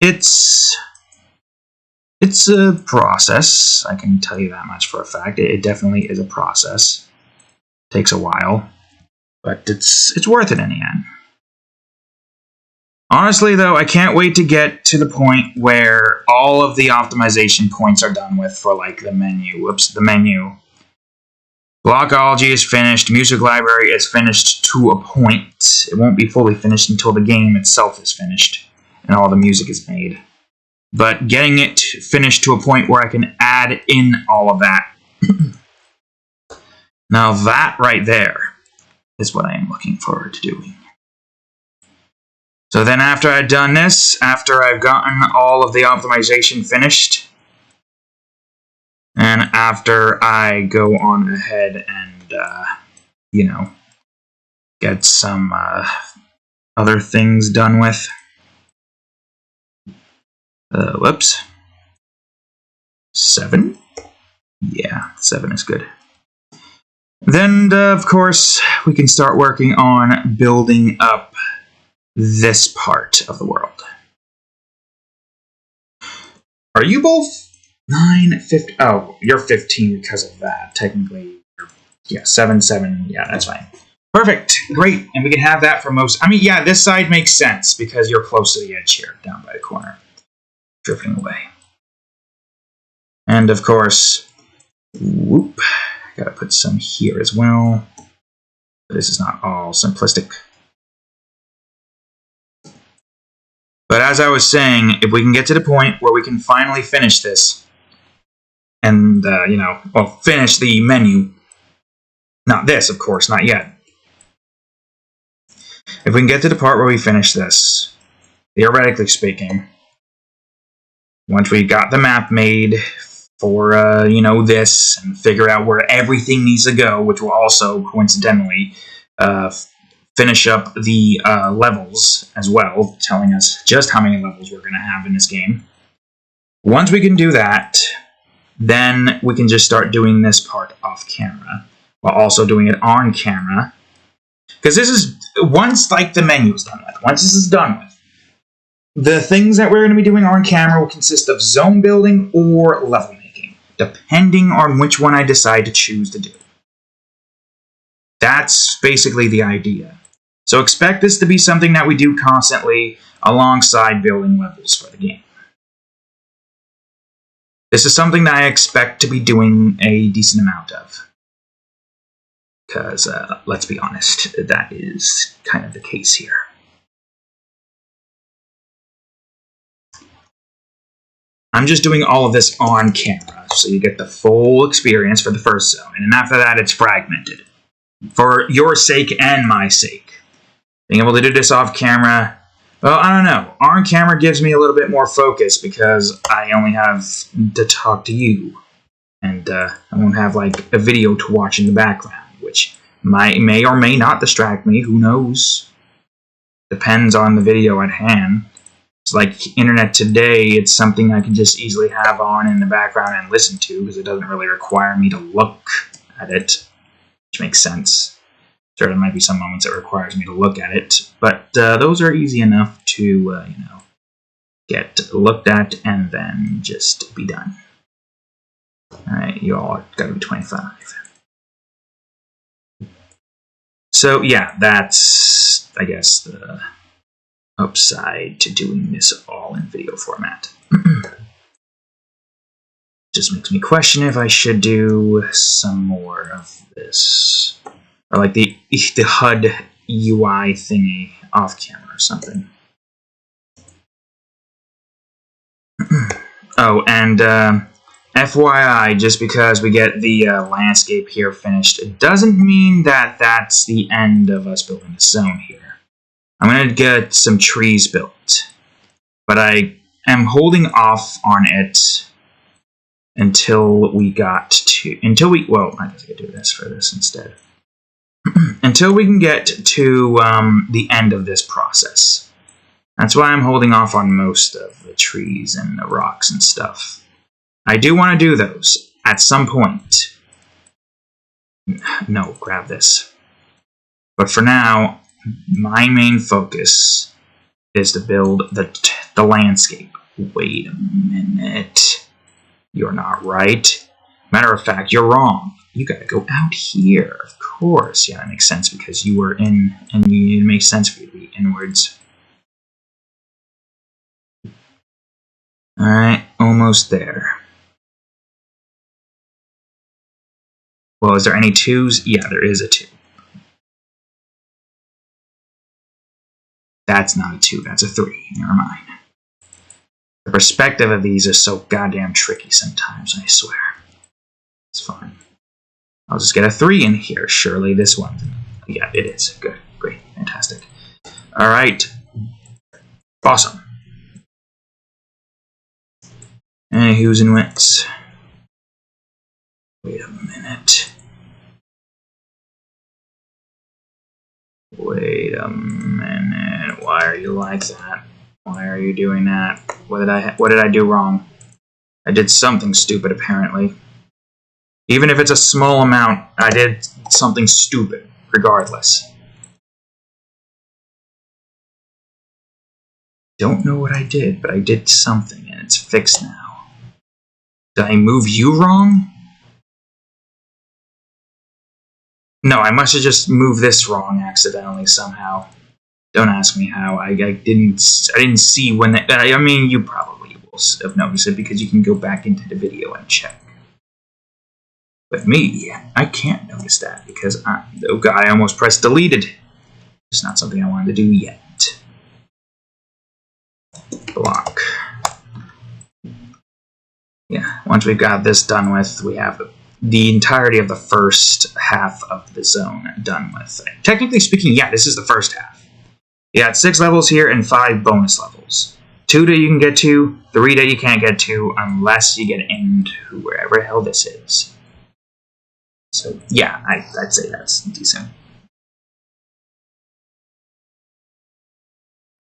It's a process. I can tell you that much for a fact. It definitely is a process. It takes a while. But it's worth it in the end. Honestly, though, I can't wait to get to the point where all of the optimization points are done with for, like, the menu. The menu. Blockology is finished. Music library is finished to a point. It won't be fully finished until the game itself is finished and all the music is made. But getting it finished to a point where I can add in all of that. Now that right there is what I am looking forward to doing. So then after I've done this, after I've gotten all of the optimization finished, and after I go on ahead and, get some other things done with, Whoops. 7? Yeah, 7 is good. Then, of course, we can start working on building up this part of the world. Are you both 9, 15? Oh, you're 15 because of that. Technically, yeah, 7, 7. Yeah, that's fine. Perfect. Great. And we can have that for most. I mean, yeah, this side makes sense because you're close to the edge here, down by the corner. Drifting away. And, of course, whoop. Gotta put some here as well. This is not all simplistic. But as I was saying, if we can get to the point where we can finally finish this, and, finish the menu. Not this, of course, not yet. If we can get to the part where we finish this, theoretically speaking, once we got the map made for, this, and figure out where everything needs to go, which will also, coincidentally, finish up the levels as well, telling us just how many levels we're going to have in this game. Once we can do that, then we can just start doing this part off camera, while also doing it on camera. Because this is, once the menu is done with, once this is done with, the things that we're going to be doing on camera will consist of zone building or level making, depending on which one I decide to choose to do. That's basically the idea. So expect this to be something that we do constantly alongside building levels for the game. This is something that I expect to be doing a decent amount of. Because, let's be honest, that is kind of the case here. I'm just doing all of this on camera, so you get the full experience for the first zone, and then after that it's fragmented. For your sake and my sake. Being able to do this off camera, well, I don't know. On camera gives me a little bit more focus because I only have to talk to you. And I won't have a video to watch in the background, which may or may not distract me, who knows? Depends on the video at hand. It's like internet today, it's something I can just easily have on in the background and listen to because it doesn't really require me to look at it, which makes sense. Sure, there might be some moments it requires me to look at it, but those are easy enough to, get looked at and then just be done. Alright, you all gotta be 25. So, yeah, that's, I guess, the upside to doing this all in video format. Just makes me question if I should do some more of this. Or the HUD UI thingy off camera or something. Oh, and FYI, just because we get the landscape here finished, it doesn't mean that that's the end of us building the zone here. I'm going to get some trees built, but I am holding off on it until I guess I could do this for this instead. Until we can get to the end of this process. That's why I'm holding off on most of the trees and the rocks and stuff. I do want to do those at some point. No, grab this. But for now, my main focus is to build the landscape. Wait a minute. You're not right. Matter of fact, you're wrong. You gotta go out here, of course. Yeah, that makes sense because you were in, and it makes sense for you to be inwards. Alright, almost there. Well, is there any 2s? Yeah, there is a 2. That's not a 2, that's a 3. Never mind. The perspective of these is so goddamn tricky sometimes, I swear. It's fine. I'll just get a 3 in here. Surely this one. Yeah, it is. Good. Great. Fantastic. Alright. Awesome. And who's in wits? Wait a minute. Wait a minute. Why are you like that? Why are you doing that? What did I do wrong? I did something stupid, apparently. Even if it's a small amount, I did something stupid, regardless. Don't know what I did, but I did something, and it's fixed now. Did I move you wrong? No, I must have just moved this wrong accidentally somehow. Don't ask me how. I didn't see when that. I mean, you probably will have noticed it because you can go back into the video and check. But me, I can't notice that because I almost pressed deleted. It's not something I wanted to do yet. Block. Yeah, once we've got this done with, we have the entirety of the first half of the zone done with. Technically speaking, yeah, this is the first half. You got 6 levels here and 5 bonus levels. 2 that you can get to, 3 that you can't get to unless you get into wherever the hell this is. So, yeah, I'd say that's decent.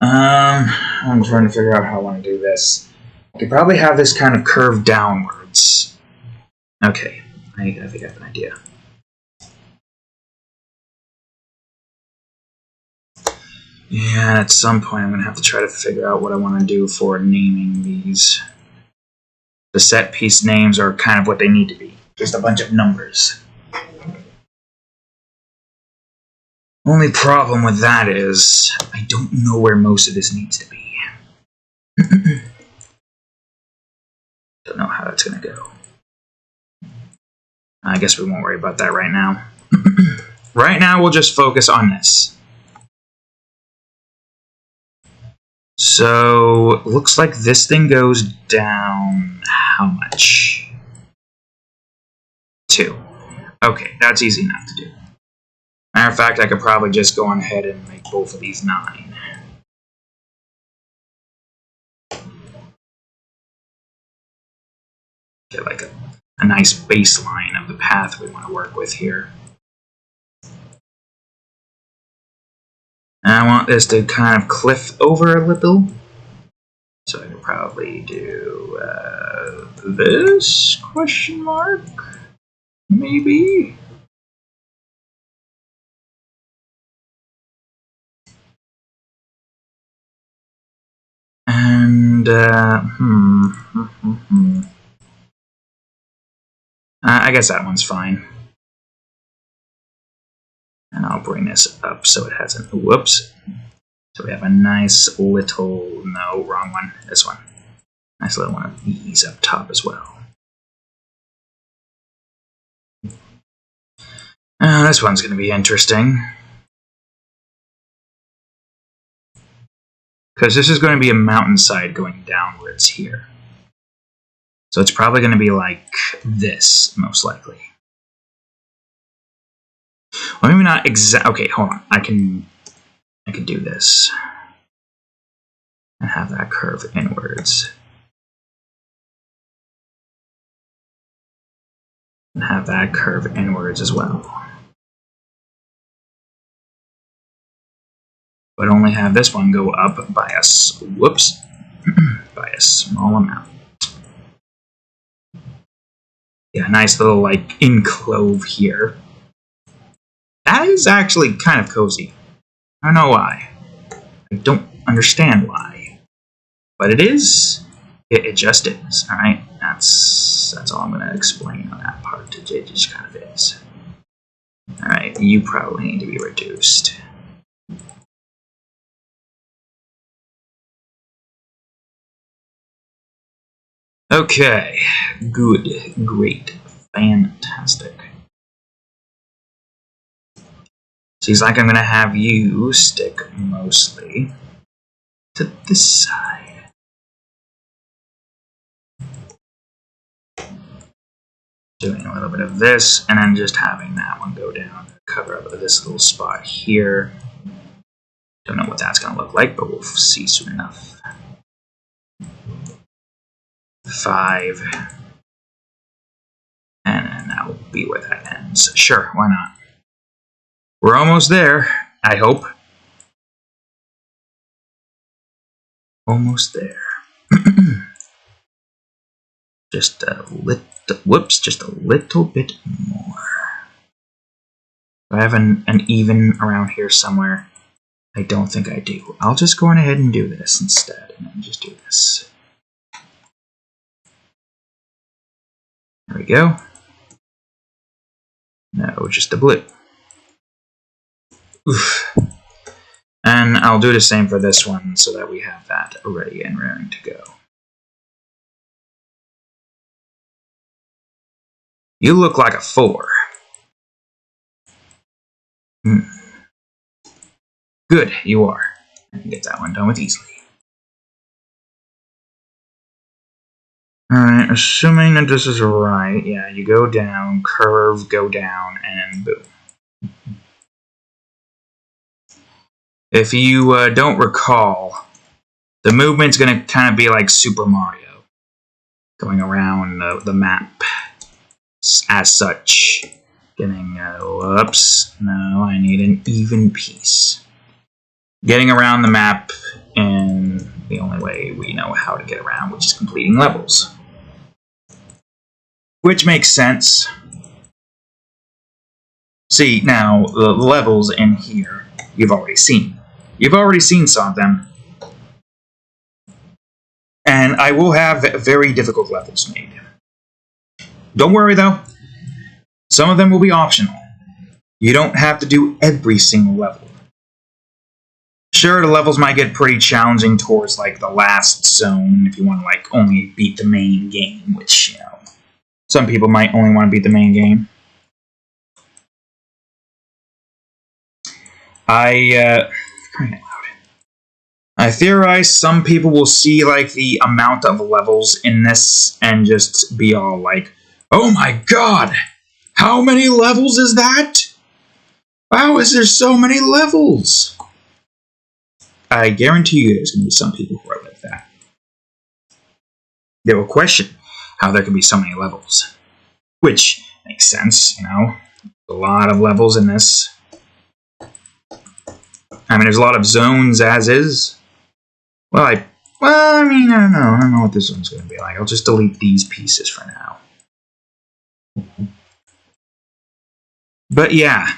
I'm trying to figure out how I want to do this. I could probably have this kind of curve downwards. Okay, I think I have an idea. Yeah, at some point I'm going to have to try to figure out what I want to do for naming these. The set piece names are kind of what they need to be. Just a bunch of numbers. Only problem with that is I don't know where most of this needs to be. Don't know how that's going to go. I guess we won't worry about that right now. Right now we'll just focus on this. So, looks like this thing goes down how much? 2. Okay, that's easy enough to do. Matter of fact, I could probably just go on ahead and make both of these 9. Get like a nice baseline of the path we want to work with here. And I want this to kind of cliff over a little. So I could probably do this question mark, maybe. And I guess that one's fine. And I'll bring this up so it has a whoops. So we have a nice little, no, wrong one, this one. Nice little one of these up top as well. This one's going to be interesting. Because this is going to be a mountainside going downwards here. So it's probably going to be like this, most likely. Well, maybe not exact. Okay, hold on. I can do this and have that curve inwards, and have that curve inwards as well. But only have this one go up by a whoops by a small amount. Yeah, nice little like enclave here. That is actually kind of cozy. I don't know why. I don't understand why. But it is. It just is. Alright? That's all I'm going to explain on that part. It just kind of is. Alright, you probably need to be reduced. Okay. Good. Great. Fantastic. Seems like I'm going to have you stick mostly to this side. Doing a little bit of this, and then just having that one go down, cover up this little spot here. Don't know what that's going to look like, but we'll see soon enough. 5. And then that will be where that ends. Sure, why not? We're almost there, I hope. Almost there. Just a little, whoops, just a little bit more. Do I have an even around here somewhere? I don't think I do. I'll just go on ahead and do this instead, and then just do this. There we go. No, just the blue. Oof. And I'll do the same for this one so that we have that ready and raring to go. You look like a 4. Good, you are. I can get that one done with easily. Alright, assuming that this is right, yeah, you go down, curve, go down, and boom. If you don't recall, the movement's going to kind of be like Super Mario, going around the map as such. Getting, whoops, no, I need an even piece. Getting around the map in the only way we know how to get around, which is completing levels. Which makes sense. See, now, the levels in here, you've already seen. You've already seen some of them. And I will have very difficult levels made. Don't worry, though. Some of them will be optional. You don't have to do every single level. Sure, the levels might get pretty challenging towards, like, the last zone, if you want to, like, only beat the main game, which, you know, some people might only want to beat the main game. I theorize some people will see, like, the amount of levels in this and just be all like, oh my god! How many levels is that? How is there so many levels? I guarantee you there's going to be some people who are like that. They will question how there can be so many levels. Which makes sense, you know? A lot of levels in this. I mean, there's a lot of zones as is. Well, I mean, I don't know. I don't know what this one's going to be like. I'll just delete these pieces for now. But yeah,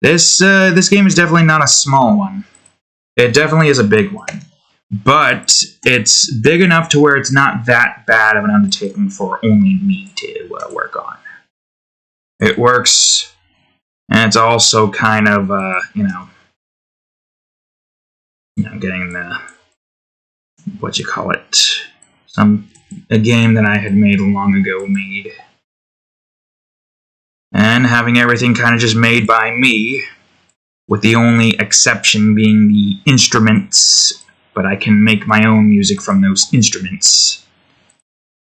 this game is definitely not a small one. It definitely is a big one. But it's big enough to where it's not that bad of an undertaking for only me to work on. It works, and it's also kind of, you know, getting the, what you call it, a game that I had made long ago made. And having everything kind of just made by me, with the only exception being the instruments, but I can make my own music from those instruments.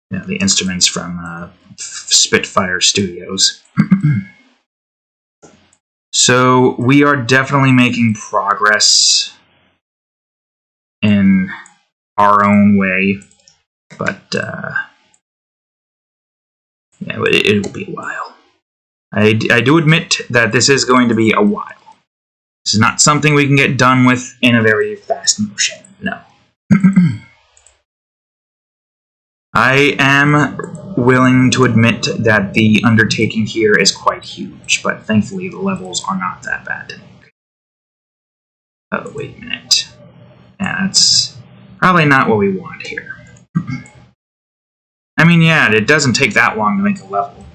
You know, the instruments from Spitfire Studios. So we are definitely making progress in our own way, but yeah, it will be a while. I do admit that this is going to be a while. This is not something we can get done with in a very fast motion, no. I am willing to admit that the undertaking here is quite huge, but thankfully the levels are not that bad to make. Oh, wait a minute. Yeah, that's probably not what we want here. I mean, yeah, it doesn't take that long to make a level.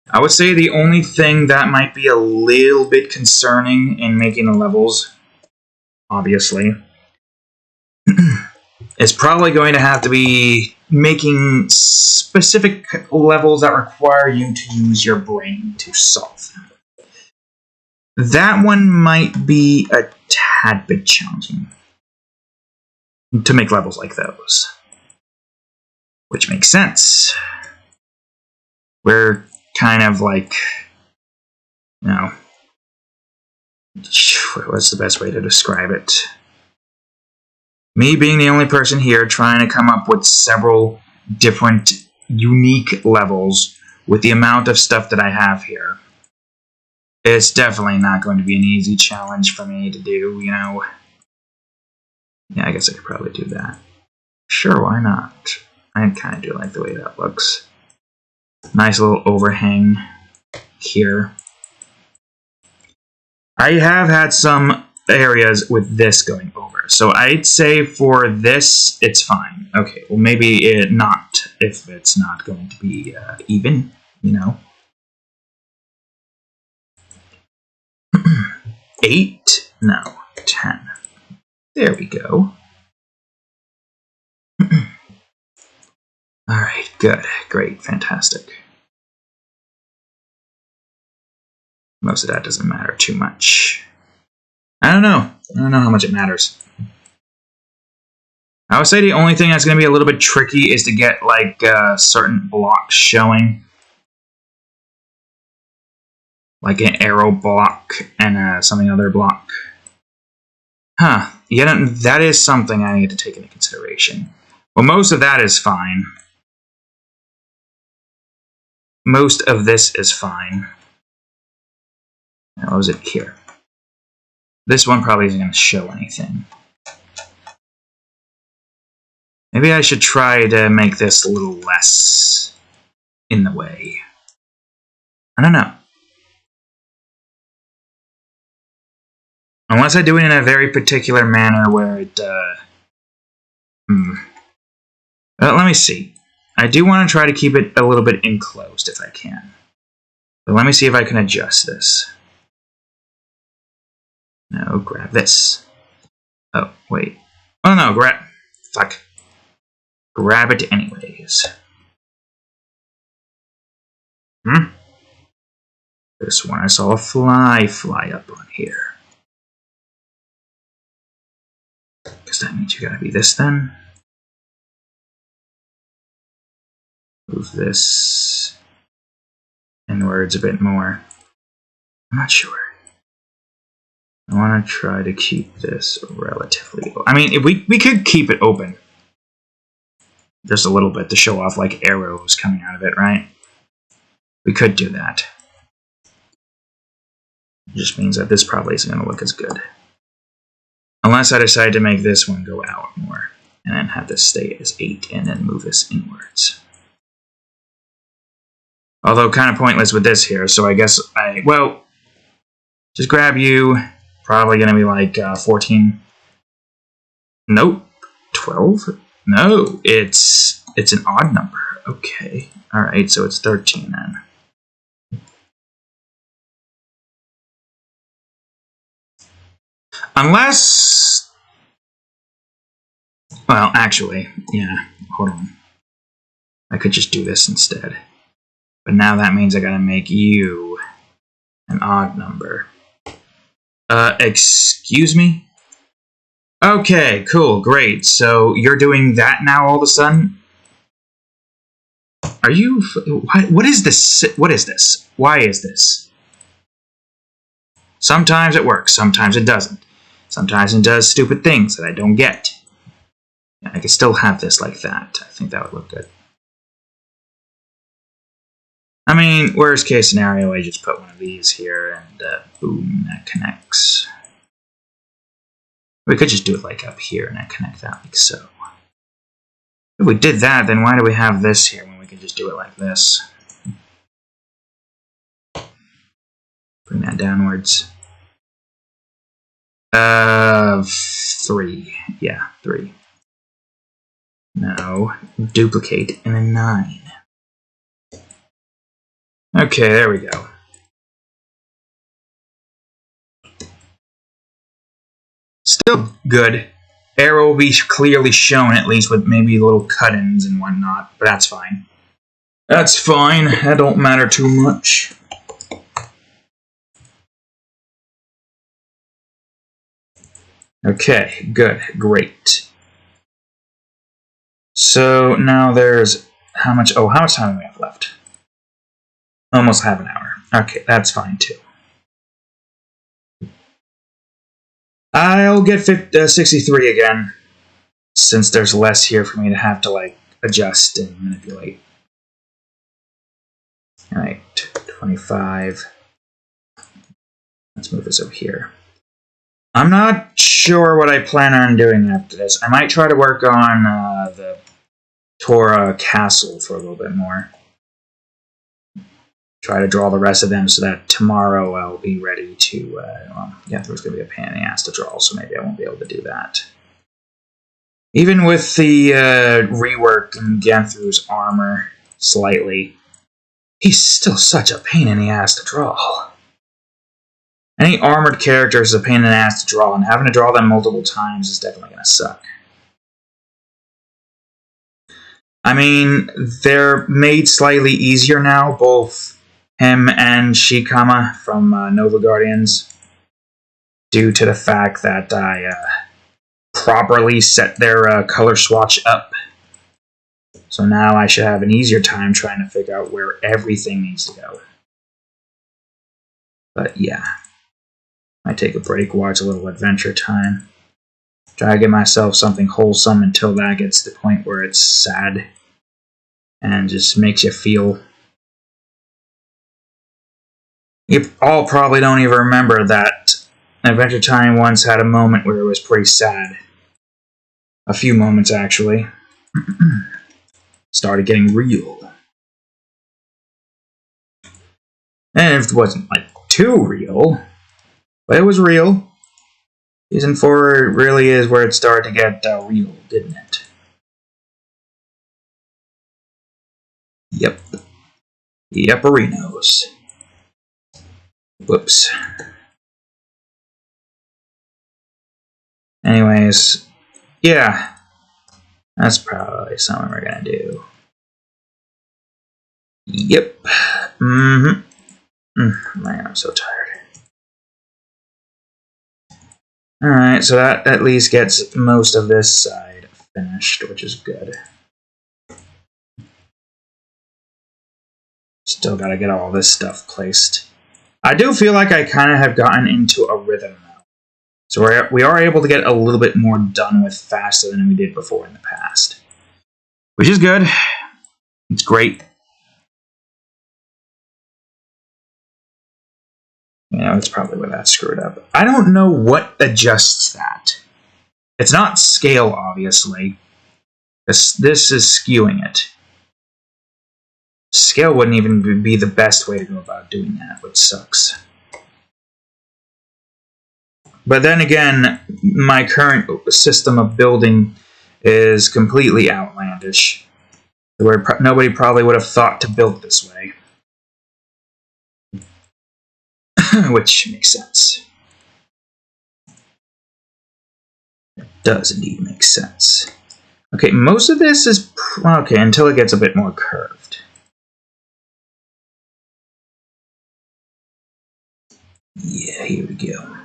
I would say the only thing that might be a little bit concerning in making the levels, obviously, is probably going to have to be making specific levels that require you to use your brain to solve them. That one might be a tad bit challenging to make levels like those. Which makes sense. We're kind of like, you know, what's the best way to describe it? Me being the only person here trying to come up with several different unique levels with the amount of stuff that I have here. It's definitely not going to be an easy challenge for me to do, you know. Yeah, I guess I could probably do that. Sure, why not? I kind of do like the way that looks. Nice little overhang here. I have had some areas with this going over, so I'd say for this, it's fine. Okay, well maybe not, if it's not going to be even, you know. 8? No, 10. There we go. Alright, good, great, fantastic. Most of that doesn't matter too much. I don't know how much it matters. I would say the only thing that's going to be a little bit tricky is to get, like, certain blocks showing. Like an arrow block and something other block. Huh. Yeah, that is something I need to take into consideration. Well, most of that is fine. Most of this is fine. Now, what was it here? This one probably isn't going to show anything. Maybe I should try to make this a little less in the way. I don't know. Unless I do it in a very particular manner where it, let me see. I do want to try to keep it a little bit enclosed if I can. But let me see if I can adjust this. No, grab this. Oh, wait. Oh no, fuck. Grab it anyways. This one, I saw a fly up on here. Because that means you gotta be this then. Move this inwards a bit more. I'm not sure. I want to try to keep this relatively open. I mean, if we could keep it open. Just a little bit to show off like arrows coming out of it, right? We could do that. It just means that this probably isn't going to look as good. Unless I decide to make this one go out more. And then have this stay as 8 and then move this inwards. Although kind of pointless with this here, so I guess well, just grab you. Probably going to be like 14. Nope. 12? No, it's an odd number. Okay. Alright, so it's 13 then. Unless... Well, actually, yeah, hold on. I could just do this instead. But now that means I gotta make you an odd number. Excuse me? Okay, cool, great. So you're doing that now all of a sudden? Are you... What is this? What is this? Why is this? Sometimes it works, sometimes it doesn't. Sometimes it does stupid things that I don't get. I could still have this like that. I think that would look good. I mean, worst case scenario, I just put one of these here and boom, that connects. We could just do it like up here and then connect that like so. If we did that, then why do we have this here when we can just do it like this? Bring that downwards. 3. Yeah, 3. No, duplicate and a 9. Okay, there we go. Still good. Arrow will be clearly shown, at least with maybe little cut-ins and whatnot, but that's fine. That's fine. That don't matter too much. Okay, good, great. So now there's how much time do we have left? Almost half an hour. Okay, that's fine too. I'll get 63 again, since there's less here for me to have to like adjust and manipulate. Alright, 25. Let's move this over here. I'm not sure what I plan on doing after this. I might try to work on the Torah Castle for a little bit more. Try to draw the rest of them so that tomorrow I'll be ready to... yeah, there's going to be a pain in the ass to draw, so maybe I won't be able to do that. Even with the rework and getting through his armor slightly, he's still such a pain in the ass to draw. Any armored character is a pain in the ass to draw, and having to draw them multiple times is definitely going to suck. I mean, they're made slightly easier now, both him and Shikama from Nova Guardians, due to the fact that I properly set their color swatch up. So now I should have an easier time trying to figure out where everything needs to go. But yeah. I take a break, watch a little Adventure Time. Try to give myself something wholesome until that gets to the point where it's sad. And just makes you feel... You all probably don't even remember that Adventure Time once had a moment where it was pretty sad. A few moments, actually. Started getting real. And it wasn't, like, too real. But it was real. Season 4 really is where it started to get real, didn't it? Yep. Yeperinos. Whoops. Anyways, yeah. That's probably something we're gonna do. Yep. Man, I'm so tired. Alright, so that at least gets most of this side finished, which is good. Still gotta get all this stuff placed. I do feel like I kind of have gotten into a rhythm now. So we are able to get a little bit more done with faster than we did before in the past. Which is good. It's great. You know, it's probably where that screwed up. I don't know what adjusts that. It's not scale, obviously. This is skewing it. Scale wouldn't even be the best way to go about doing that, which sucks. But then again, my current system of building is completely outlandish. Where nobody probably would have thought to build this way. Which makes sense. It does indeed make sense. Okay, most of this is... Okay, until it gets a bit more curved. Yeah, here we go.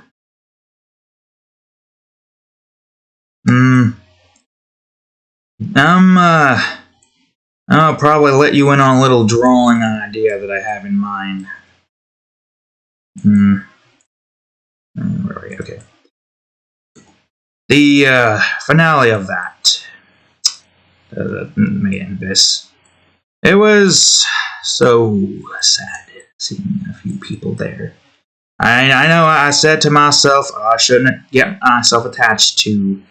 I'll probably let you in on a little drawing idea that I have in mind. Where are we? Okay. The finale of that, Made In Despa. It was so sad seeing a few people there. I know I said to myself, I shouldn't get myself attached to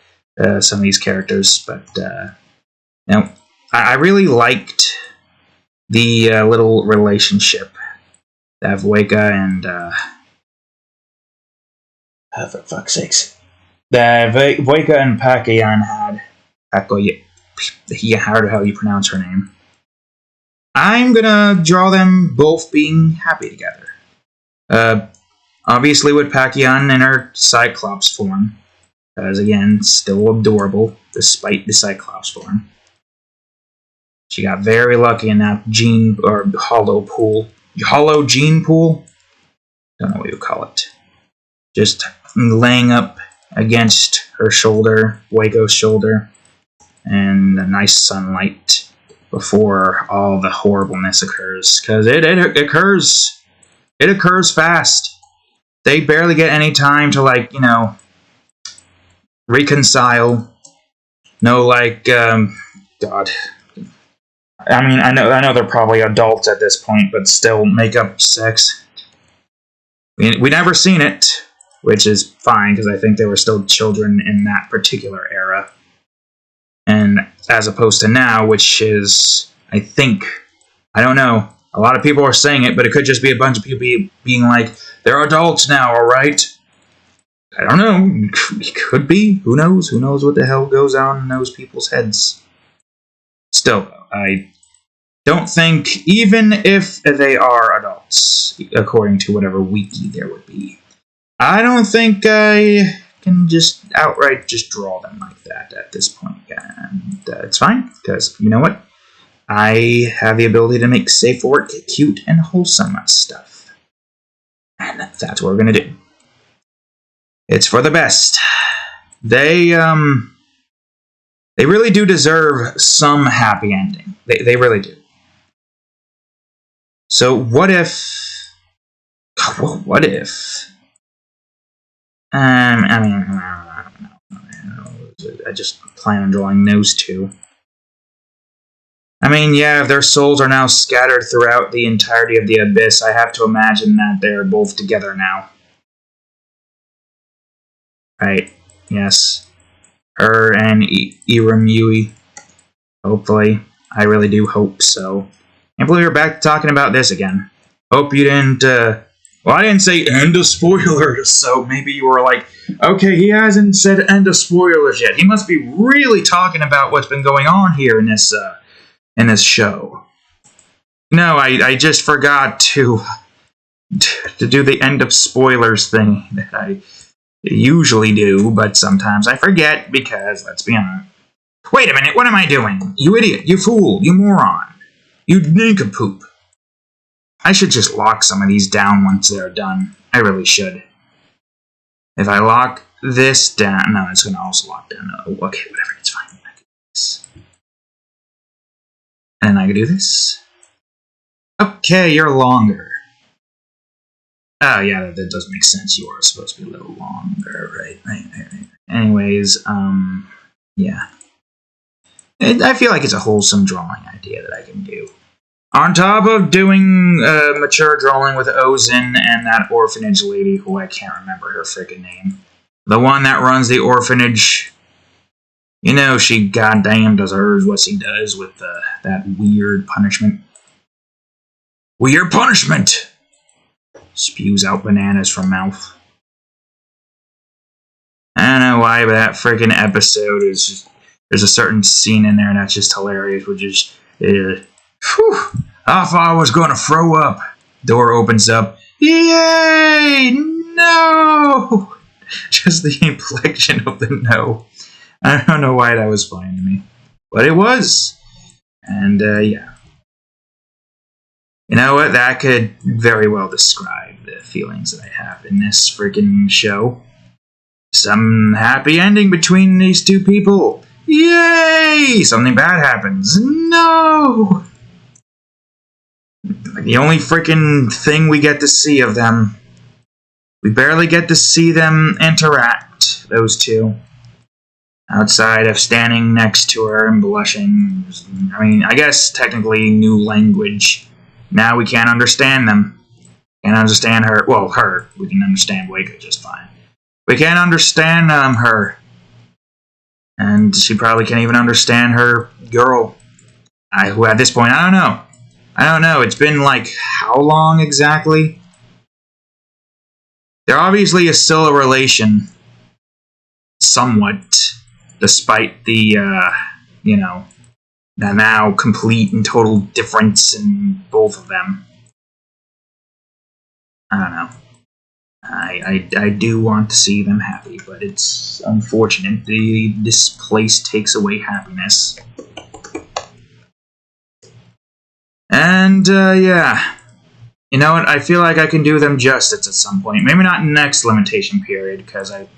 some of these characters, but you know, I really liked the little relationship that Voika and for fuck's sakes, that Voika and Pakayan had. How you pronounce her name? I'm gonna draw them both being happy together. Obviously with Pakayan in her Cyclops form, because again, still adorable despite the Cyclops form. She got very lucky in that gene or hollow gene pool. Don't know what you call it. Just laying up against her shoulder, Waco's shoulder, and a nice sunlight before all the horribleness occurs. Because it occurs. It occurs fast. They barely get any time to, like, you know, reconcile. No, like, God. I mean, I know they're probably adults at this point, but still, make up sex. We never seen it. which is fine because I think they were still children in that particular era. And as opposed to now, which is, I think, I don't know, a lot of people are saying it, but it could just be a bunch of people being like, they're adults now, alright? I don't know. It could be. Who knows? Who knows what the hell goes on in those people's heads? Still, I don't think, even if they are adults, according to whatever wiki there would be, I don't think I can just outright just draw them like that at this point. And it's fine, because you know what? I have the ability to make safe work cute and wholesome stuff. And that's what we're going to do. It's for the best. They really do deserve some happy ending. They really do. So what if... What if... I don't know. I just plan on drawing those two. I mean, yeah, if their souls are now scattered throughout the entirety of the abyss, I have to imagine that they're both together now. Right, yes. Her and Iramui. Hopefully. I really do hope so. Can't believe we're back talking about this again. Hope you didn't, well, I didn't say end of spoilers, so maybe you were like, okay, he hasn't said end of spoilers yet. He must be really talking about what's been going on here in this show. No, I just forgot to do the end of spoilers thing that I usually do, but sometimes I forget because, let's be honest. Wait a minute, what am I doing? You idiot, you fool, you moron, you nincompoop. I should just lock some of these down once they're done. I really should. If I lock this down, no, it's going to also lock down. Oh, okay, whatever, it's fine. I can do this. And I can do this. Okay, you're longer. Oh, yeah, that does make sense. You are supposed to be a little longer, right. Anyways, yeah. I feel like it's a wholesome drawing idea that I can do. On top of doing mature drawing with Ozin and that orphanage lady who I can't remember her freaking name. The one that runs the orphanage. You know, she goddamn deserves what she does with that weird punishment. Weird punishment! Spews out bananas from mouth. I don't know why, but that freaking episode is just... There's a certain scene in there that's just hilarious, which is... I thought I was going to throw up. Door opens up. Yay! No! Just the inflection of the no. I don't know why that was funny to me. But it was. And, yeah. You know what? That could very well describe the feelings that I have in this freaking show. Some happy ending between these two people. Yay! Something bad happens. No! The only freaking thing we get to see of them. We barely get to see them interact, those two. Outside of standing next to her and blushing. I mean, I guess technically new language. Now we can't understand them. Can't understand her. Well, her. We can understand Waco just fine. We can't understand her. And she probably can't even understand her girl. Who at this point, I don't know. I don't know. It's been like, how long exactly? There obviously is still a relation. Somewhat. Despite the, you know, the now complete and total difference in both of them. I don't know. I do want to see them happy, but it's unfortunate. This place takes away happiness. And, yeah. You know what? I feel like I can do them justice at some point. Maybe not next limitation period, because I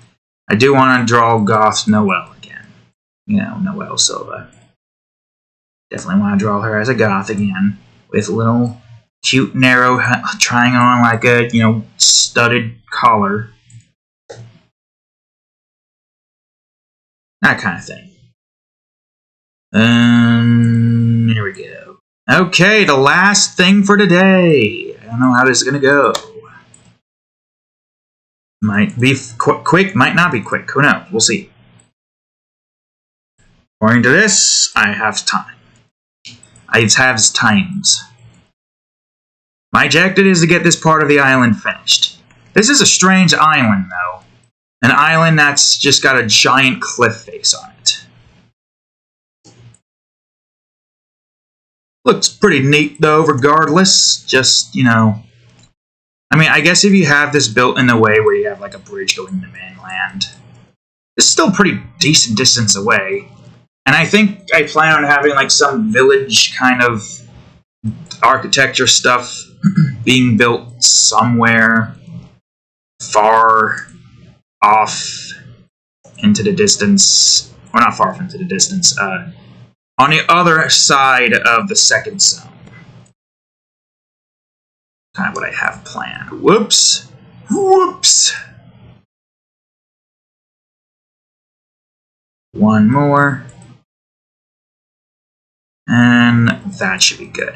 do want to draw Goth Noelle again. You know, Noelle Silva. Definitely want to draw her as a goth again. With a little cute, narrow, trying on like a, you know, studded collar. That kind of thing. Here we go. Okay, the last thing for today. I don't know how this is going to go. Might be quick, might not be quick. Who knows? We'll see. According to this, I have time. I have times. My objective is to get this part of the island finished. This is a strange island, though. An island that's just got a giant cliff face on it. Looks pretty neat, though, regardless. Just, you know... I mean, I guess if you have this built in a way where you have, like, a bridge going to mainland, it's still pretty decent distance away. And I think I plan on having, like, some village kind of architecture stuff being built somewhere far off into the distance. Well, not far off into the distance. On the other side of the second zone. Kind of what I have planned. Whoops. Whoops. One more. And that should be good.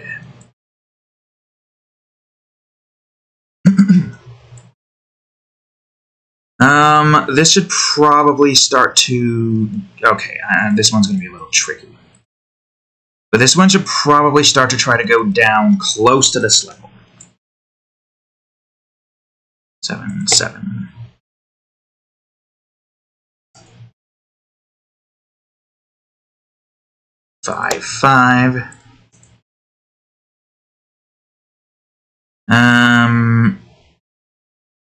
This should probably start to... Okay, this one's going to be a little tricky. But this one should probably start to try to go down close to this level. 7, 7. Five, 5.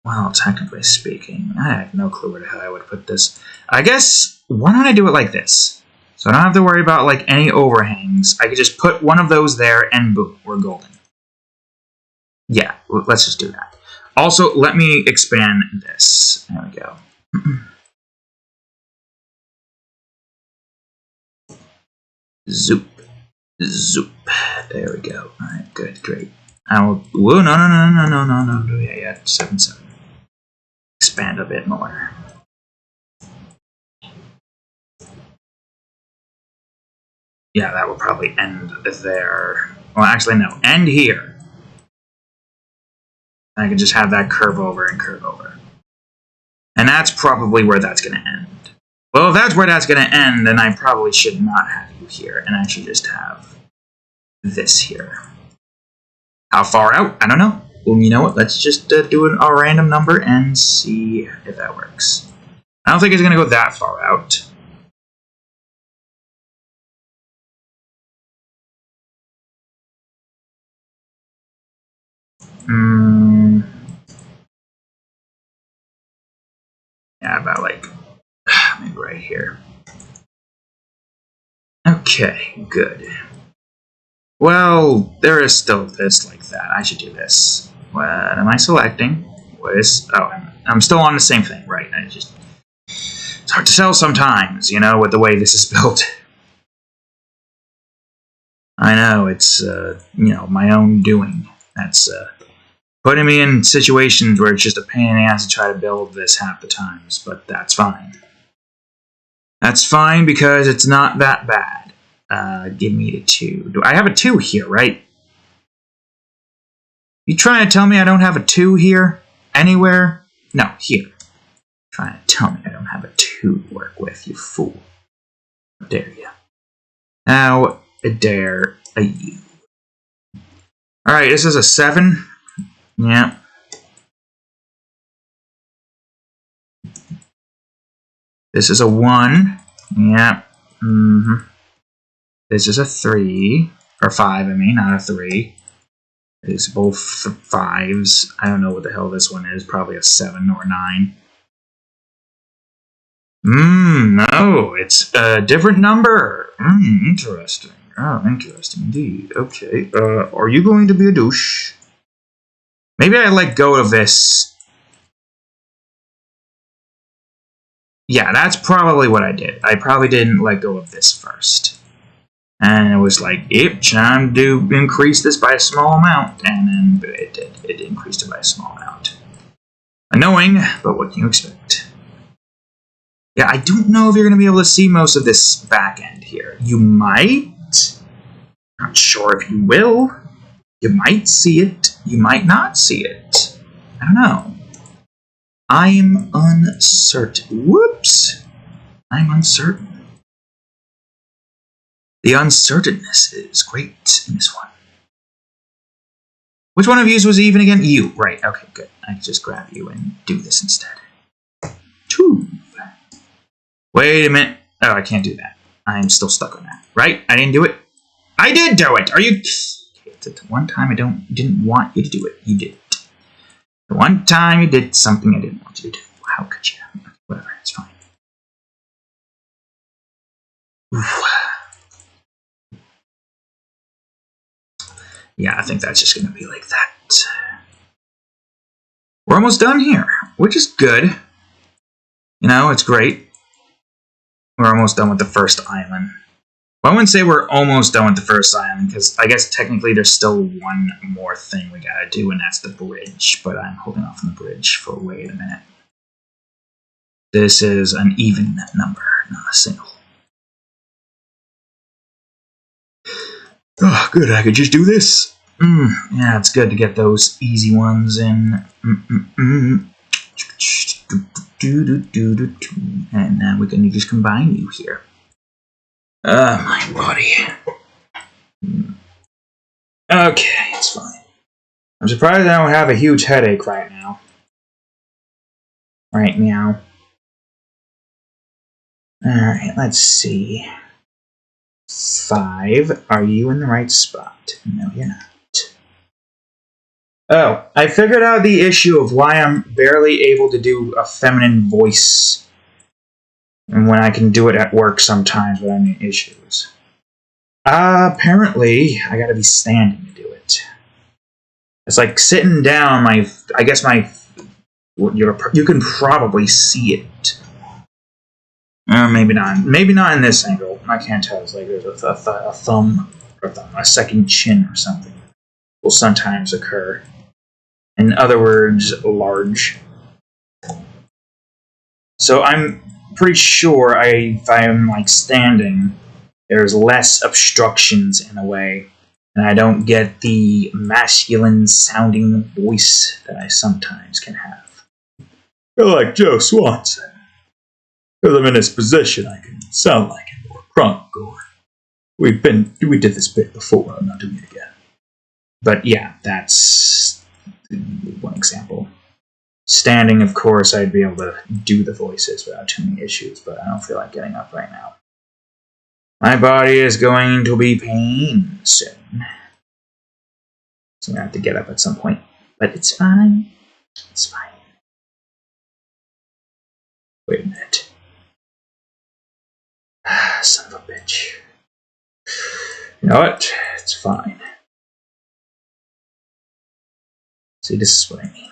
Well, technically speaking, I have no clue where the hell I would put this. I guess, why don't I do it like this? So I don't have to worry about, like, any overhangs. I could just put one of those there, and boom, we're golden. Yeah, let's just do that. Also, let me expand this. There we go. Zoop. Zoop. There we go. Alright, good, great. I will... Whoa, no. Yeah, 7, 7. Expand a bit more. Yeah, that will probably end there. Well, actually, no. End here. I can just have that curve over and curve over. And that's probably where that's going to end. Well, if that's where that's going to end, then I probably should not have you here, and I should just have this here. How far out? I don't know. Well, you know what? Let's just do a random number and see if that works. I don't think it's going to go that far out. Yeah, about like maybe right here. Okay, good. Well, there is still this like that. I should do this. What am I selecting? What is? Oh, I'm still on the same thing, right? It's hard to tell sometimes, you know, with the way this is built. I know it's you know, my own doing. That's putting me in situations where it's just a pain in the ass to try to build this half the times, but that's fine. That's fine because it's not that bad. Give me the 2. I have a 2 here, right? You trying to tell me I don't have a 2 here? Anywhere? No, here. Trying to tell me I don't have a 2 to work with, you fool. How dare you. How dare you. Alright, this is a 7. Yeah. This is a 1. Yeah. This is a 3. Or 5, I mean, not a 3. It's both 5s. I don't know what the hell this one is. Probably a 7 or 9. No. It's a different number. Interesting. Oh, interesting indeed. Okay. Are you going to be a douche? Maybe I let go of this. Yeah, that's probably what I did. I probably didn't let go of this first. And it was like, yep, time to increase this by a small amount. And then it did. It increased it by a small amount. Annoying, but what can you expect? Yeah, I don't know if you're going to be able to see most of this back end here. You might. Not sure if you will. You might see it. You might not see it. I don't know. I'm uncertain. Whoops. I'm uncertain. The uncertainness is great in this one. Which one of you was even again? You. Right. Okay, good. I can just grab you and do this instead. 2. Wait a minute. Oh, I can't do that. I'm still stuck on that. Right? I didn't do it. I did do it. Are you... Okay, it's the one time I didn't want you to do it. You did it. The one time you did something I didn't want you to do. How could you? Whatever. It's fine. Oof. Yeah, I think that's just going to be like that. We're almost done here, which is good. You know, it's great. We're almost done with the first island. Well, I wouldn't say we're almost done with the first island, because I guess technically there's still one more thing we gotta do, and that's the bridge. But I'm holding off on the bridge for wait a minute. This is an even number, not a single. Oh, good, I could just do this. Yeah, it's good to get those easy ones in. And now we can just combine you here. My body. Okay, it's fine. I'm surprised I don't have a huge headache right now. Right now. Alright, let's see. 5. Are you in the right spot? No, you're not. Oh, I figured out the issue of why I'm barely able to do a feminine voice. And when I can do it at work sometimes without any issues. Apparently, I gotta be standing to do it. It's like sitting down, I guess you can probably see it. Maybe not. Maybe not in this angle. I can't tell. It's like there's a thumb, or a second chin or something. Will sometimes occur. In other words, large. So I'm pretty sure if I'm like standing, there's less obstructions in a way, and I don't get the masculine sounding voice that I sometimes can have. Like Joe Swanson. Because I'm in this position, I can sound like him, or crunk, or we did this bit before, I'm not doing it again. But yeah, that's one example. Standing, of course, I'd be able to do the voices without too many issues, but I don't feel like getting up right now. My body is going to be pain soon. So I'm going to have to get up at some point. But it's fine. It's fine. Wait a minute. Son of a bitch. You know what? It's fine. See, this is what I mean.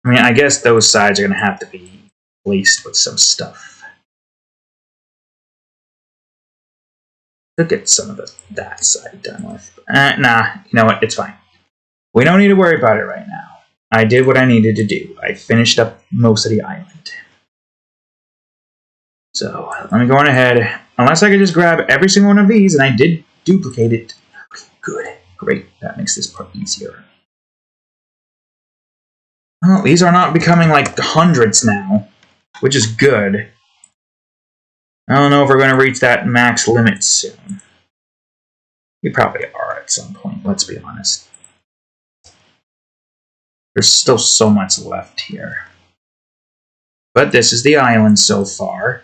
I mean, I guess those sides are going to have to be placed with some stuff. Look at some of that side done with. Nah, you know what? It's fine. We don't need to worry about it right now. I did what I needed to do. I finished up most of the island. So, let me go on ahead. Unless I could just grab every single one of these, and I did duplicate it. Okay, good. Great. That makes this part easier. Well, these are not becoming like hundreds now, which is good. I don't know if we're going to reach that max limit soon. We probably are at some point, let's be honest. There's still so much left here. But this is the island so far.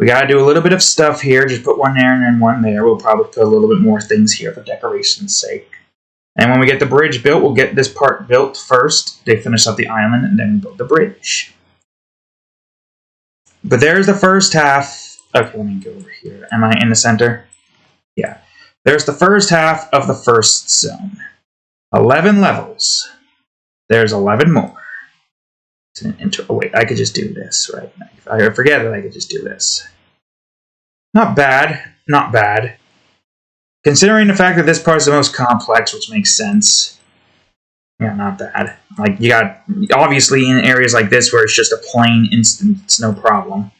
We got to do a little bit of stuff here. Just put one there and then one there. We'll probably put a little bit more things here for decoration's sake. And when we get the bridge built, we'll get this part built first. They finish up the island, and then we build the bridge. But there's the first half. Okay, let me go over here. Am I in the center? Yeah. There's the first half of the first zone. 11 levels. There's 11 more. Oh wait, I could just do this, right? I forget that I could just do this. Not bad. Not bad. Considering the fact that this part is the most complex, which makes sense. Yeah, not bad. Like, you got, obviously in areas like this where it's just a plain instance, it's no problem.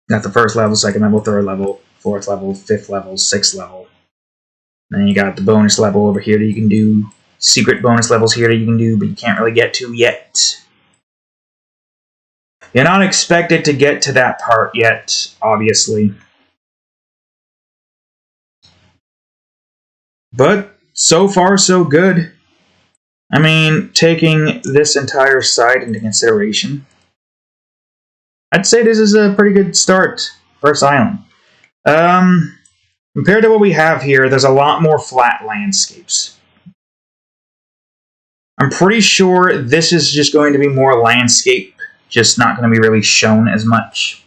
Got the first level, second level, third level, fourth level, fifth level, sixth level. And then you got the bonus level over here that you can do. Secret bonus levels here that you can do, but you can't really get to yet. You're not expected to get to that part yet, obviously. But so far, so good. I mean, taking this entire site into consideration, I'd say this is a pretty good start. First island. Compared to what we have here, there's a lot more flat landscapes. I'm pretty sure this is just going to be more landscape, just not going to be really shown as much.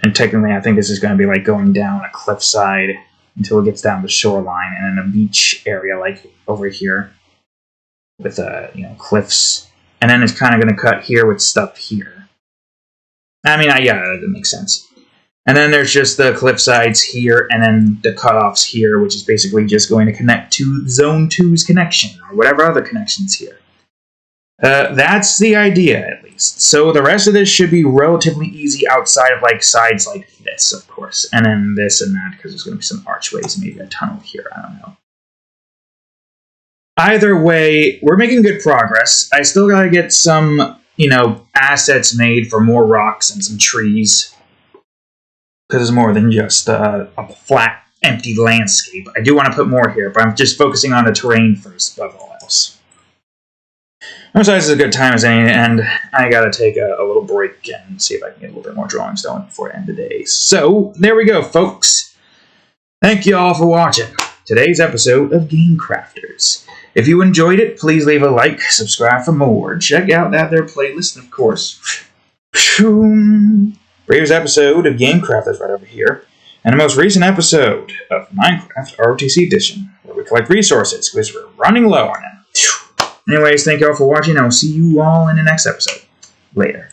And technically, I think this is going to be like going down a cliffside until it gets down the shoreline, and then a beach area like over here with cliffs, and then it's kind of going to cut here with stuff here. I mean, yeah, that makes sense. And then there's just the cliff sides here, and then the cutoffs here, which is basically just going to connect to Zone 2's connection, or whatever other connections here. That's the idea, at least. So the rest of this should be relatively easy outside of like sides like this, of course. And then this and that, because there's going to be some archways, maybe a tunnel here, I don't know. Either way, we're making good progress. I still gotta get some, assets made for more rocks and some trees. Because it's more than just a flat, empty landscape. I do want to put more here, but I'm just focusing on the terrain first, above all else. Besides, it's a good time as any, and I gotta take a little break and see if I can get a little bit more drawings done before I end the day. So, there we go, folks. Thank you all for watching today's episode of Game Crafters. If you enjoyed it, please leave a like, subscribe for more, check out that there playlist, and of course, previous episode of Game Crafters right over here, and the most recent episode of Minecraft ROTC Edition, where we collect resources because we're running low on them. Anyways, thank you all for watching. I will see you all in the next episode. Later.